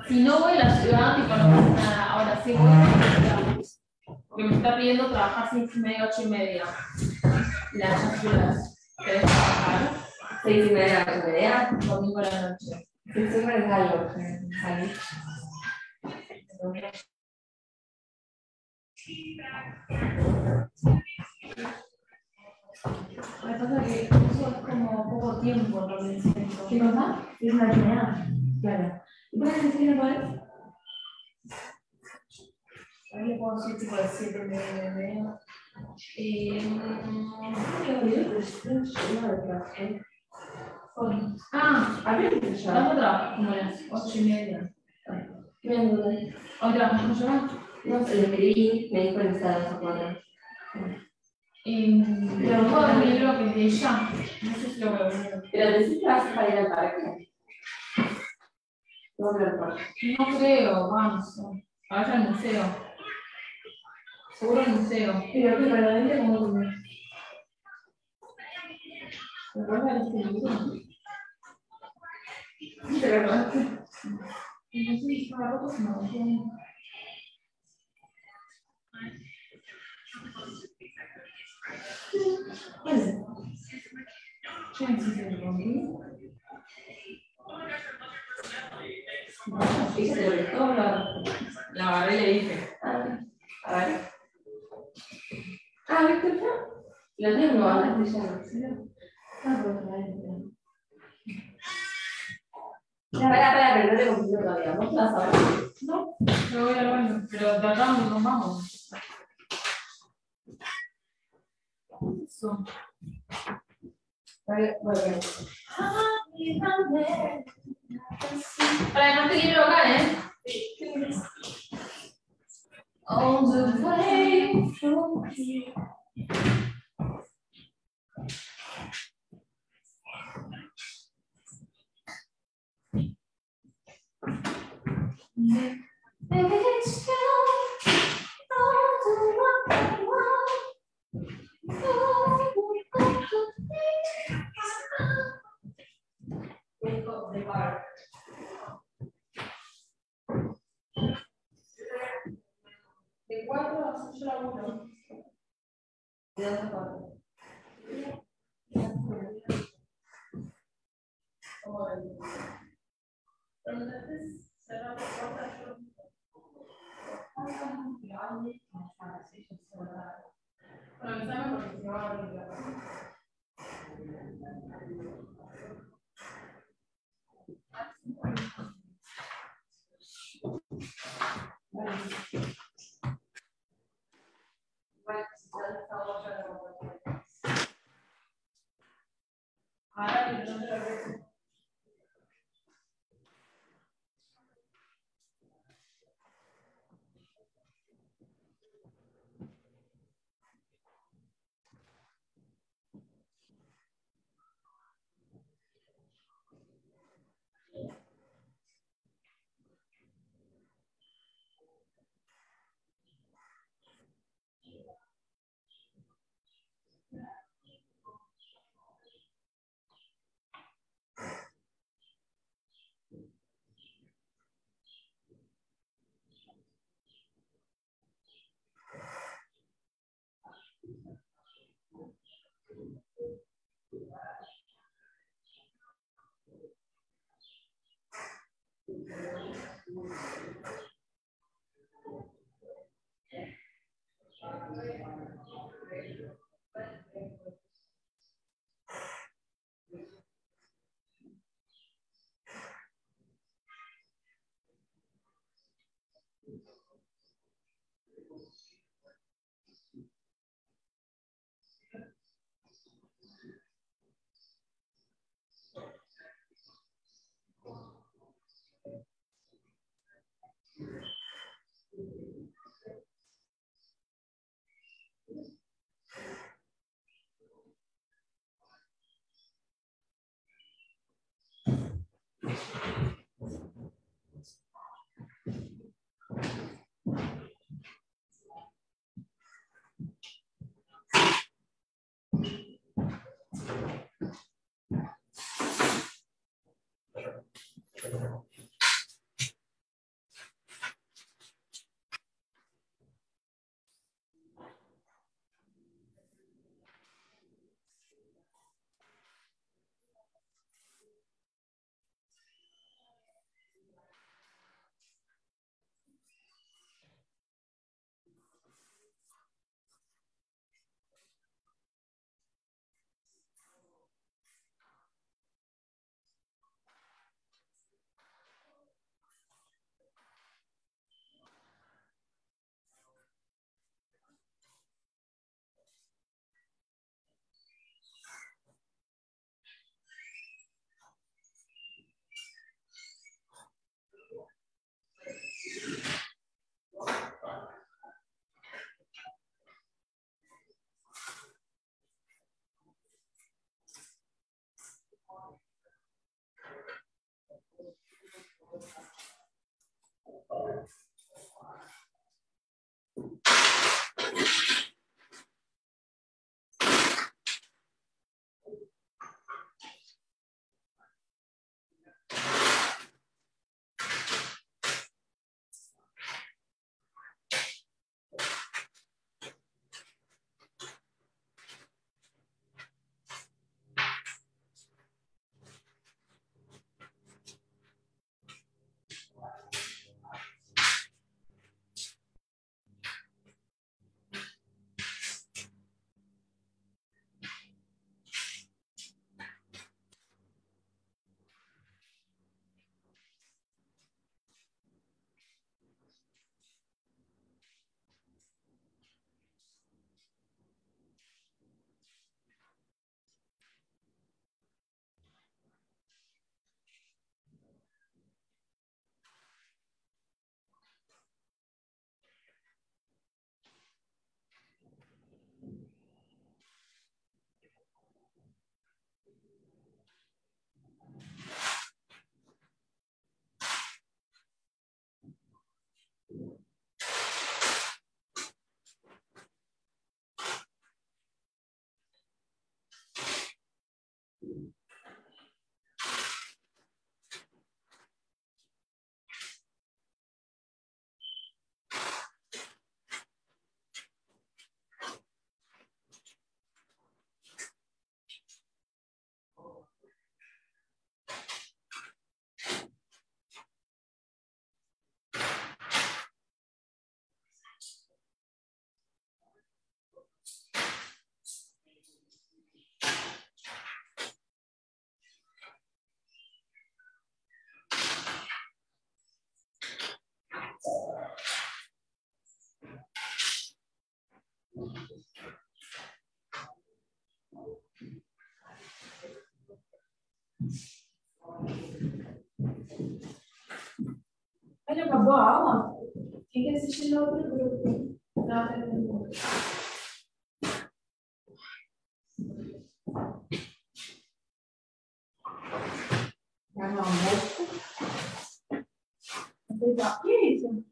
S3: Si no voy a la ciudad, tipo, no pasa nada. Ahora sí voy a la ciudad, porque me está pidiendo trabajar 6:30, 8:30. Las ciudades. ¿Querés trabajar?
S4: 6:30, 8:30.
S3: Domingo a la noche.
S4: Siempre es algo.
S3: Me pasa que eso es como poco tiempo, lo que siento.
S4: ¿Qué cosa? Es una mañana. Claro. ¿Y puedes decir cuál es?
S3: Ahí le puedo decir tipo de 7:30. Vamos a trabajar como a las 8:30. ¿Hoy trabajamos yo?
S4: No sé, le escribí, me dijo que estaba a las 4.
S3: Pero puedo venir lo que es de ella. No sé si lo veo bien.
S4: Pero decís que vas para ir al parque. ¿Cómo que al parque?
S3: No creo, vamos. A ver al museo. Seguro al museo.
S4: Pero que realmente como que
S3: ¿Recuerdas este libro?
S4: ¿te recuerdas? Sí, se lo gritó, la agarré y le dije. A ver. ¿Viste ya? Lo tengo, ahora ya no. Espera, que no te confío todavía. ¿Vos vas ahora?
S3: No, me voy al baño, pero de acá no nos vamos. Eso.
S4: Bueno. Para no te quiero local, ¿eh? All the way from here. Let's go. All the way the bar. De 4 a 8 a 1. De 2 a 4. Entonces, cerrar la puerta. Bueno, empezamos porque se va a abrir la puerta. Ahora yo no te lo veo.
S2: Olha, acabou a aula? Tem que assistir no outro grupo. Não, terminou. Vai no almoço. O que é isso?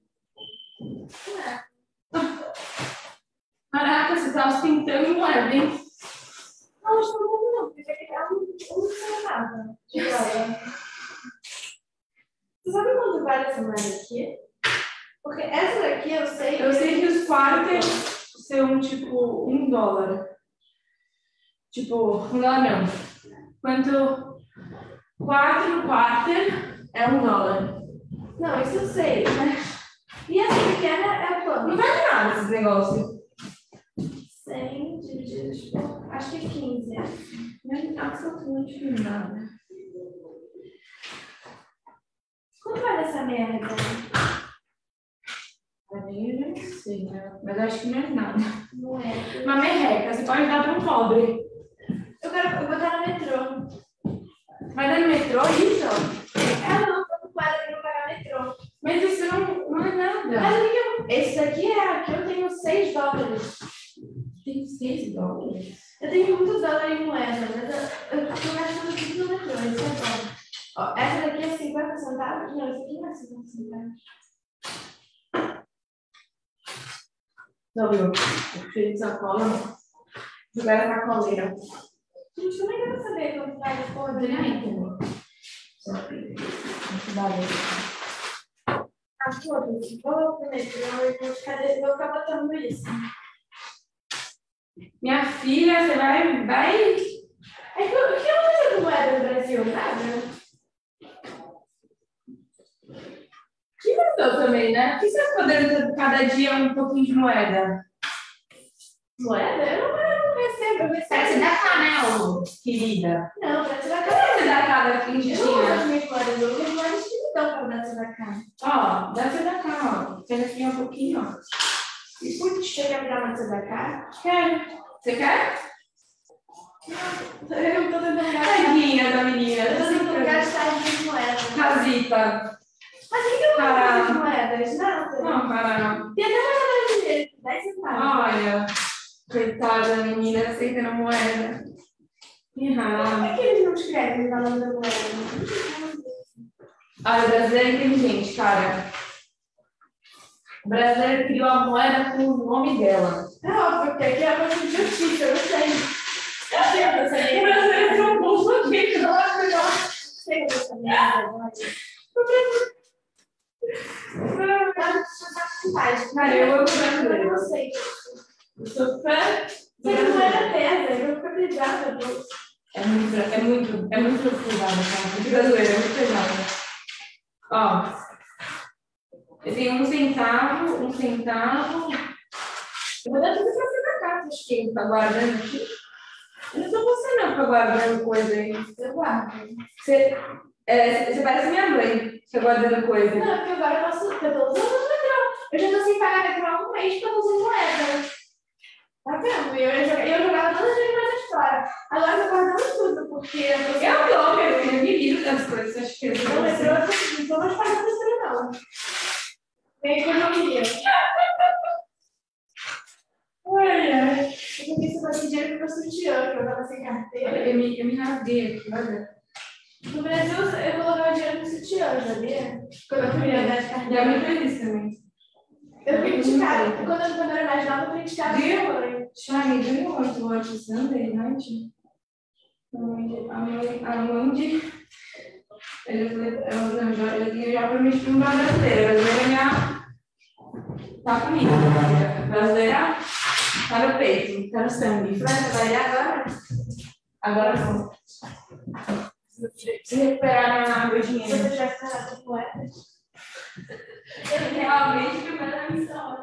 S2: Caraca, você tá ostentando moeda, hein?
S4: Não, acho que não, porque aqui é um centavo de dólar. Você sabe quanto vale essa moeda aqui? Porque essa daqui eu sei.
S2: Eu sei que os quartos são tipo $1. Tipo, $1 não. Quanto 4 quarter é $1.
S4: Não, isso eu sei, mas. E essa pequena é quanto?
S2: Não vale nada esses negócios.
S4: 100 divididos por. Acho que 15.
S2: Não é absolutamente nada.
S4: Quanto vale essa merda?
S2: Pra mim, eu não sei, né? Mas acho que não é nada.
S4: Não é.
S2: Uma merreca, você pode dar para um pobre.
S4: Eu vou botar no metrô.
S2: Vai dar no metrô isso?
S4: Não, tô com quadra pra não pagar metrô.
S2: Mas isso não é nada.
S4: Mas o que esse daqui aqui eu tenho $6.
S2: Tem $6.
S4: Eu tenho muitos dólares em moeda, mas eu tô gastando tudo no metrô, isso é bom. Ó, essa daqui é 50 centavos? Não, essa aqui não é 50 centavos.
S2: Não, viu? O filho de sacola, jogar a sacoleira.
S4: Gente, como é que eu vou saber quanto vale a porra dele aí, entendeu? Ah, foda-se, vou pro metrô e vou ficar botando isso.
S2: Minha filha, você vai.
S4: É que o que eu fazer com moeda no Brasil? Nada.
S2: Que gostou também, né? O que você vai poder ter cada dia um pouquinho de moeda?
S4: Moeda? Eu não recebo, eu recebo.
S2: Parece da cá, né, ô, querida?
S4: Não, parece da
S2: Cadê da cá da
S4: Eu não uso
S2: quintina?
S4: as minhas moedas, eu uso as moedas que me dão pra dar da cá.
S2: Ó, dá da cá, ó. Pega aqui um pouquinho, ó.
S4: E putz, você quer me dar uma da cá?
S2: Quero. Você quer?
S4: Eu tô tentando gastar.
S2: Tadinha da menina.
S4: Eu tô tentando gastar as minhas moedas.
S2: Casita.
S4: Mas o que eu vou fazer com as moedas? Nada.
S2: Não, para.
S4: Tem até moeda brasileira, 10 centavos.
S2: Olha, coitada da menina aceitando moeda. Que
S4: Por
S2: raiva.
S4: que eles não escrevem o valor da moeda?
S2: Olha, o brasileiro é inteligente, cara. O brasileiro criou a moeda com o nome dela.
S4: É óbvio, porque aqui é uma justiça, eu não sei. Eu sei que eu sei.
S2: O brasileiro tem um bolso aqui.
S4: Eu sei que eu sei agora.
S2: Cara, eu amo brasileiro.
S4: Eu não sei.
S2: Eu sou fã.
S4: Você não era pesa, eu vou ficar pesada.
S2: É muito pesada, cara. Muito brasileiro, é muito pesada. Ó, eu tenho um centavo. Eu vou dar tudo pra você da casa, acho que tá guardando aqui. Eu não tô você não, ficar guardando coisa aí.
S4: Eu guardo.
S2: Você parece minha mãe, você guardando coisa.
S4: Não, porque agora eu tô usando o metrô. Eu já tô sem pagar metrô há um mês porque eu tô usando moeda. Tá vendo? Eu jogava todas as minhas moedas fora. Agora eu tô guardando tudo, porque eu tô
S2: Eu tô, meu filho, me livro das coisas, acho que eu
S4: no metrô, eu não tô mais pagando metrô, não. Tem economia.
S2: Ai.
S4: Eu também só passei dinheiro pro meu sutiã, que eu tava sem carteira.
S2: Eu me rasguei aqui, olha.
S4: No Brasil, eu colocava dinheiro no sutiã, sabia? Quando eu fui andar de
S2: Já
S4: carteira.
S2: me feliz também.
S4: Eu criticava, quando eu era mais nova, eu criticava minha mãe.
S2: Shai, do you want to watch Sunday night? A mãe de... Ele já prometi para uma brasileira. Brasileira minha... Tá comigo. Brasileira tá no peito, tá no sangue.
S4: Vai trabalhar agora?
S2: Agora sim. Se recuperar meu dinheiro.
S4: Você já está com moedas?
S2: Eu realmente preparo a missão.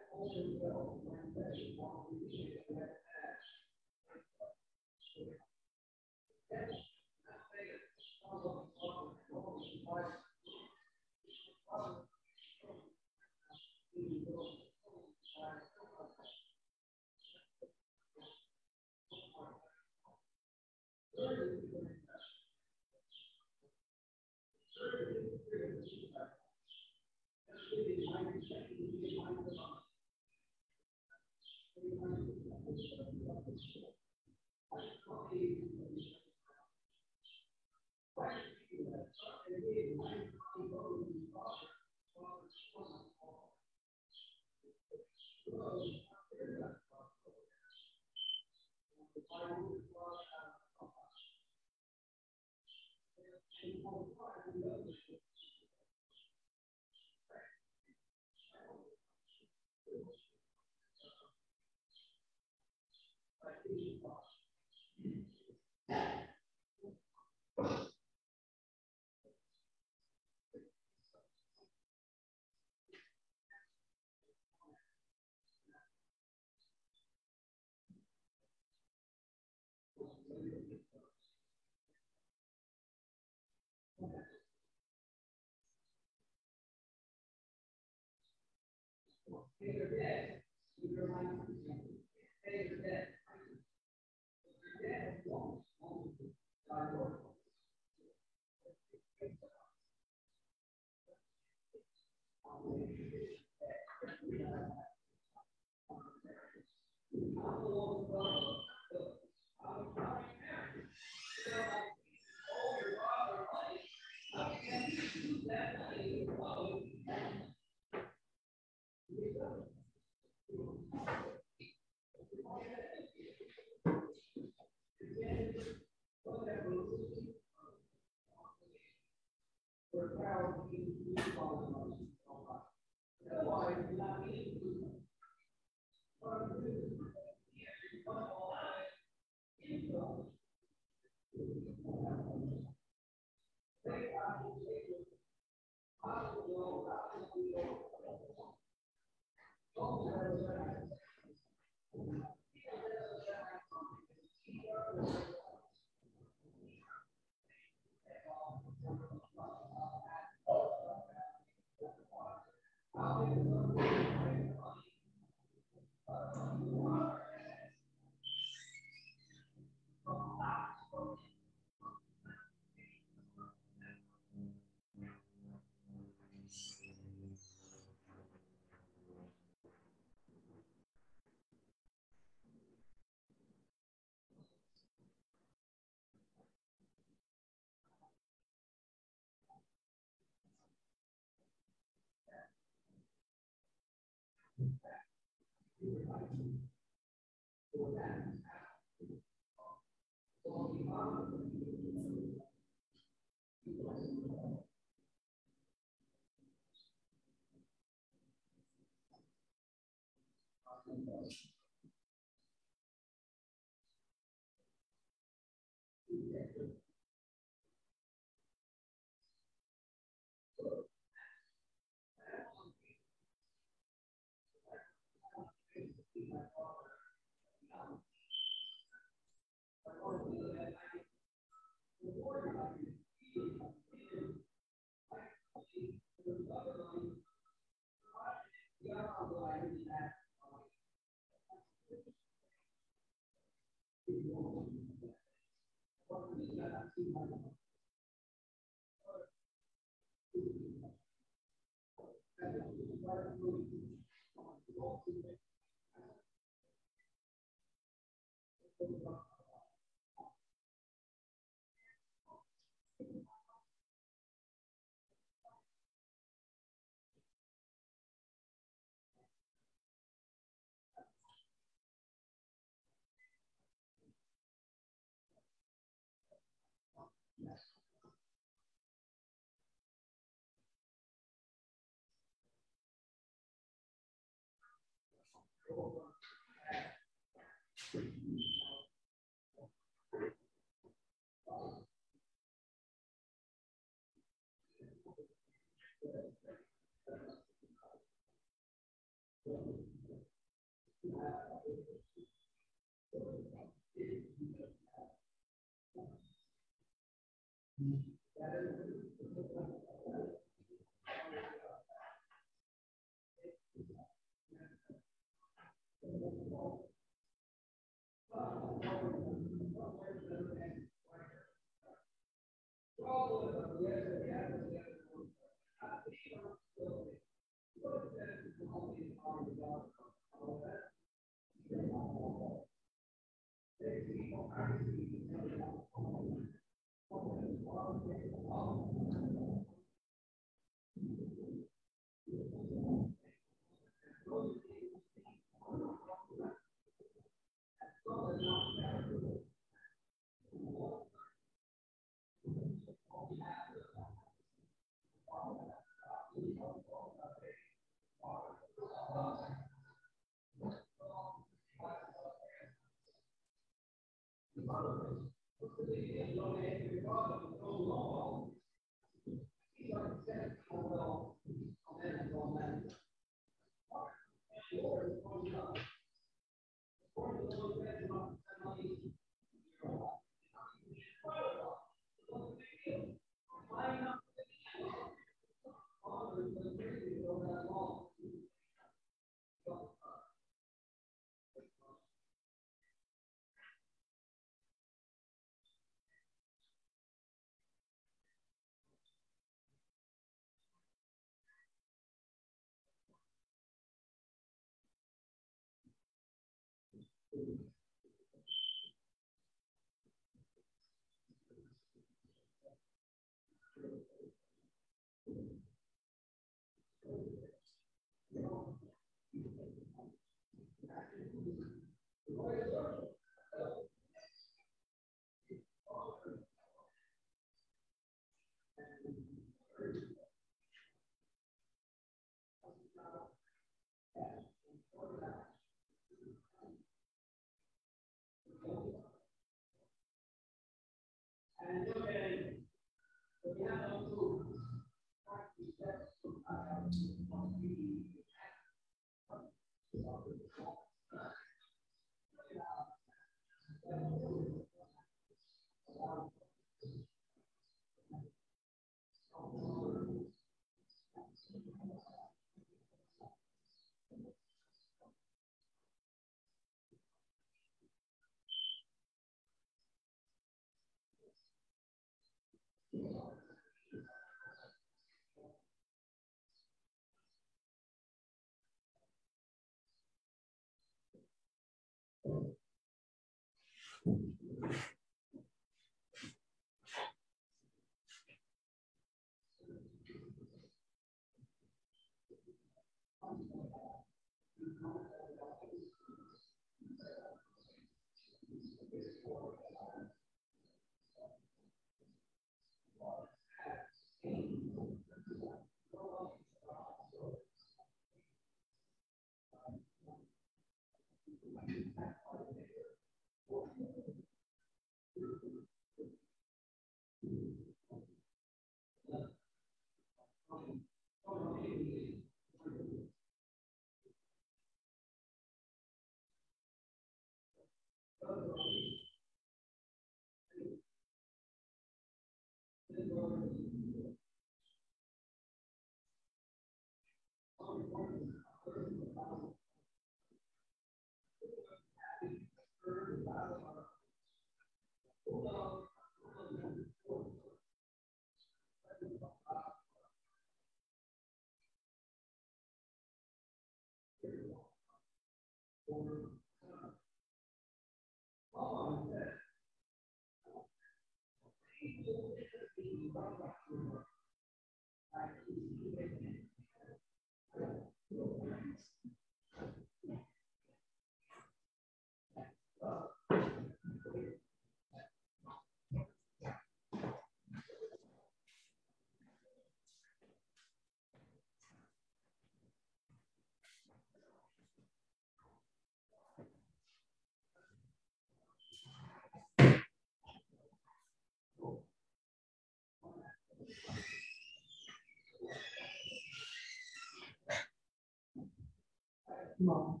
S6: Bom,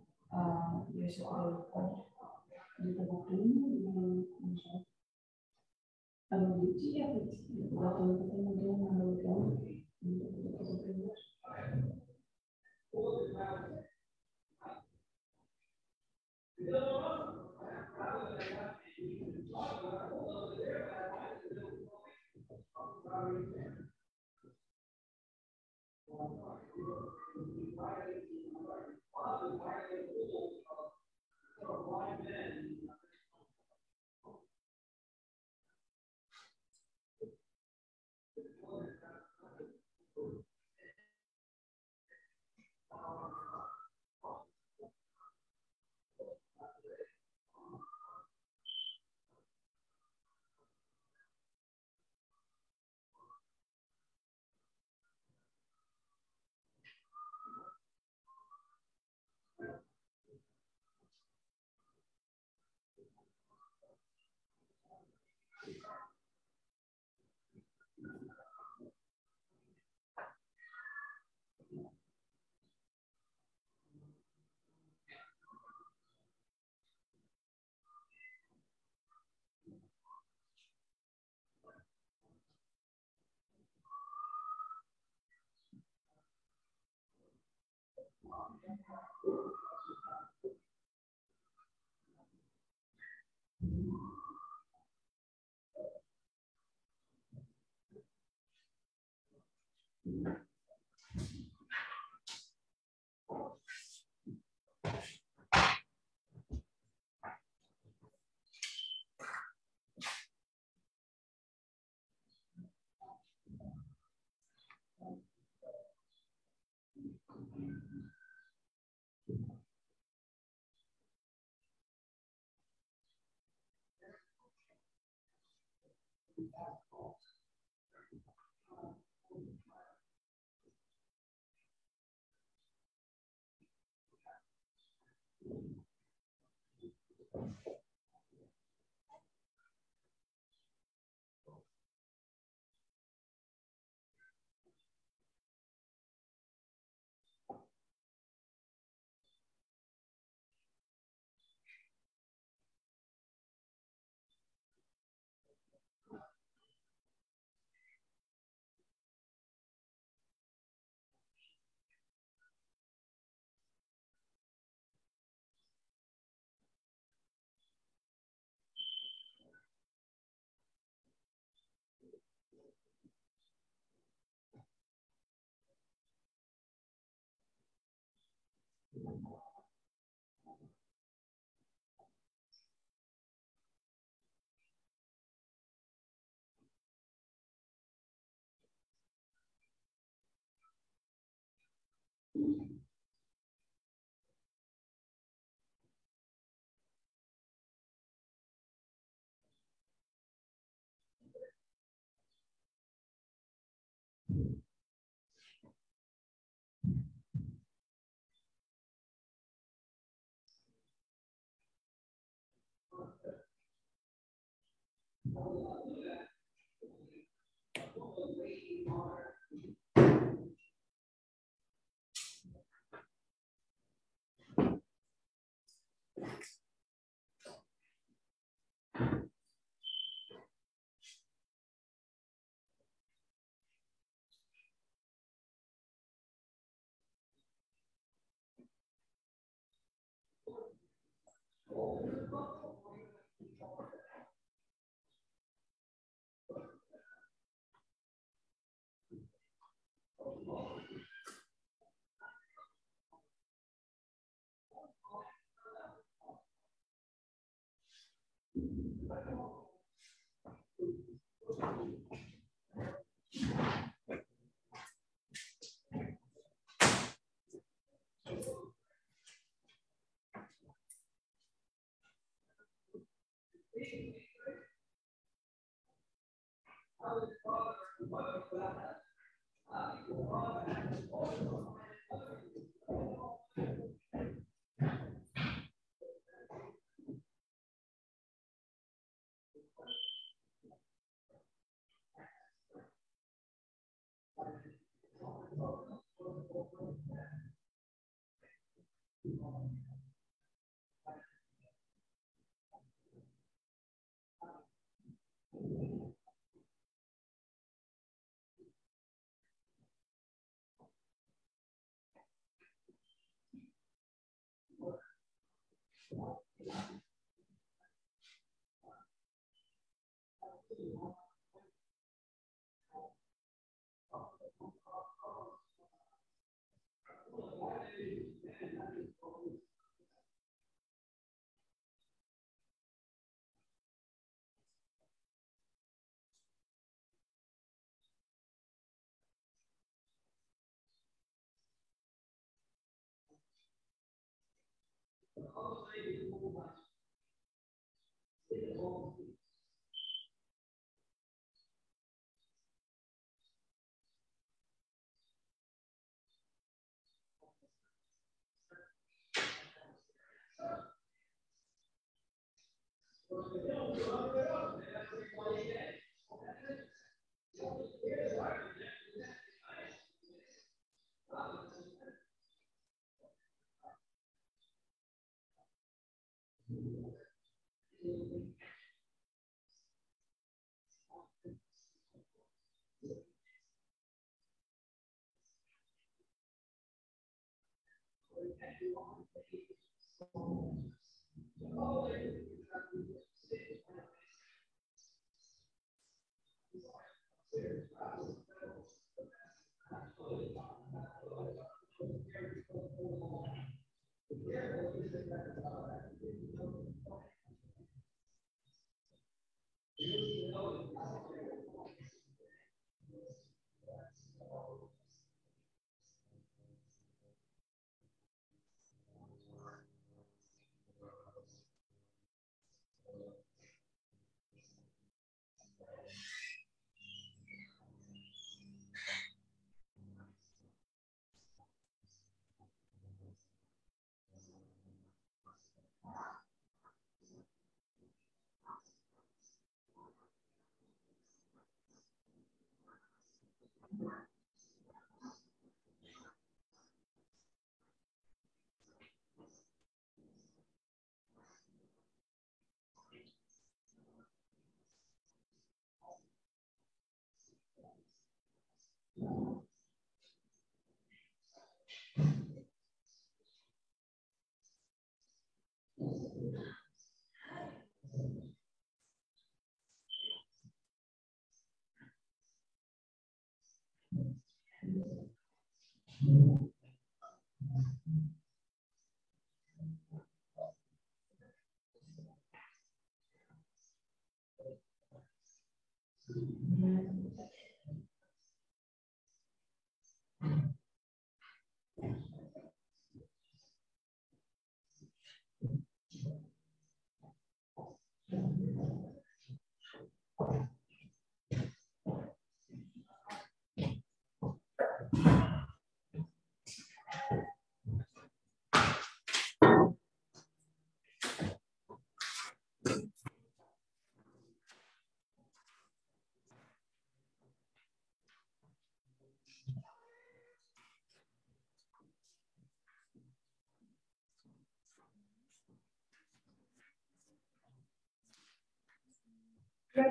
S6: deixa eu colocar de tabaquinho e a noite da planta tem um lugar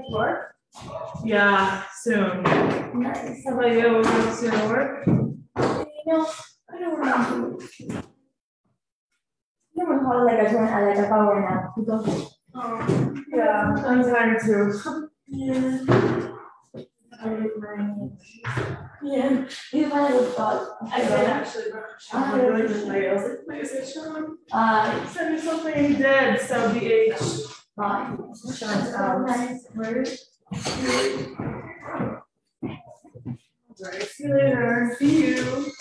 S4: to work?
S2: Yeah, soon.
S4: Nice.
S2: How about you? Will you soon to work?
S4: You know, I don't want to. You know, how like I turn like a power nap because.
S2: Oh, yeah, I'm tired too.
S4: Yeah. Yeah. You find a thought.
S2: I did actually brush up. I'm really good nails. Is it Sean? Send me something dead, so BH.
S4: Bye.
S2: Sean's out.
S4: Nice.
S2: Right? Right. See you later. See you.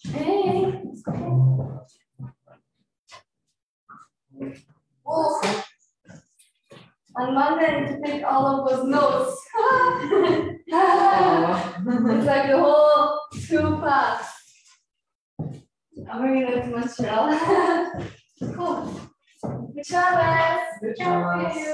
S4: Hey. Oh. On Monday, I need to take all of those notes. It's like the whole school class. I'm bringing it to Montreal. Cool. Good job, guys.
S2: Good job.
S4: Thank you.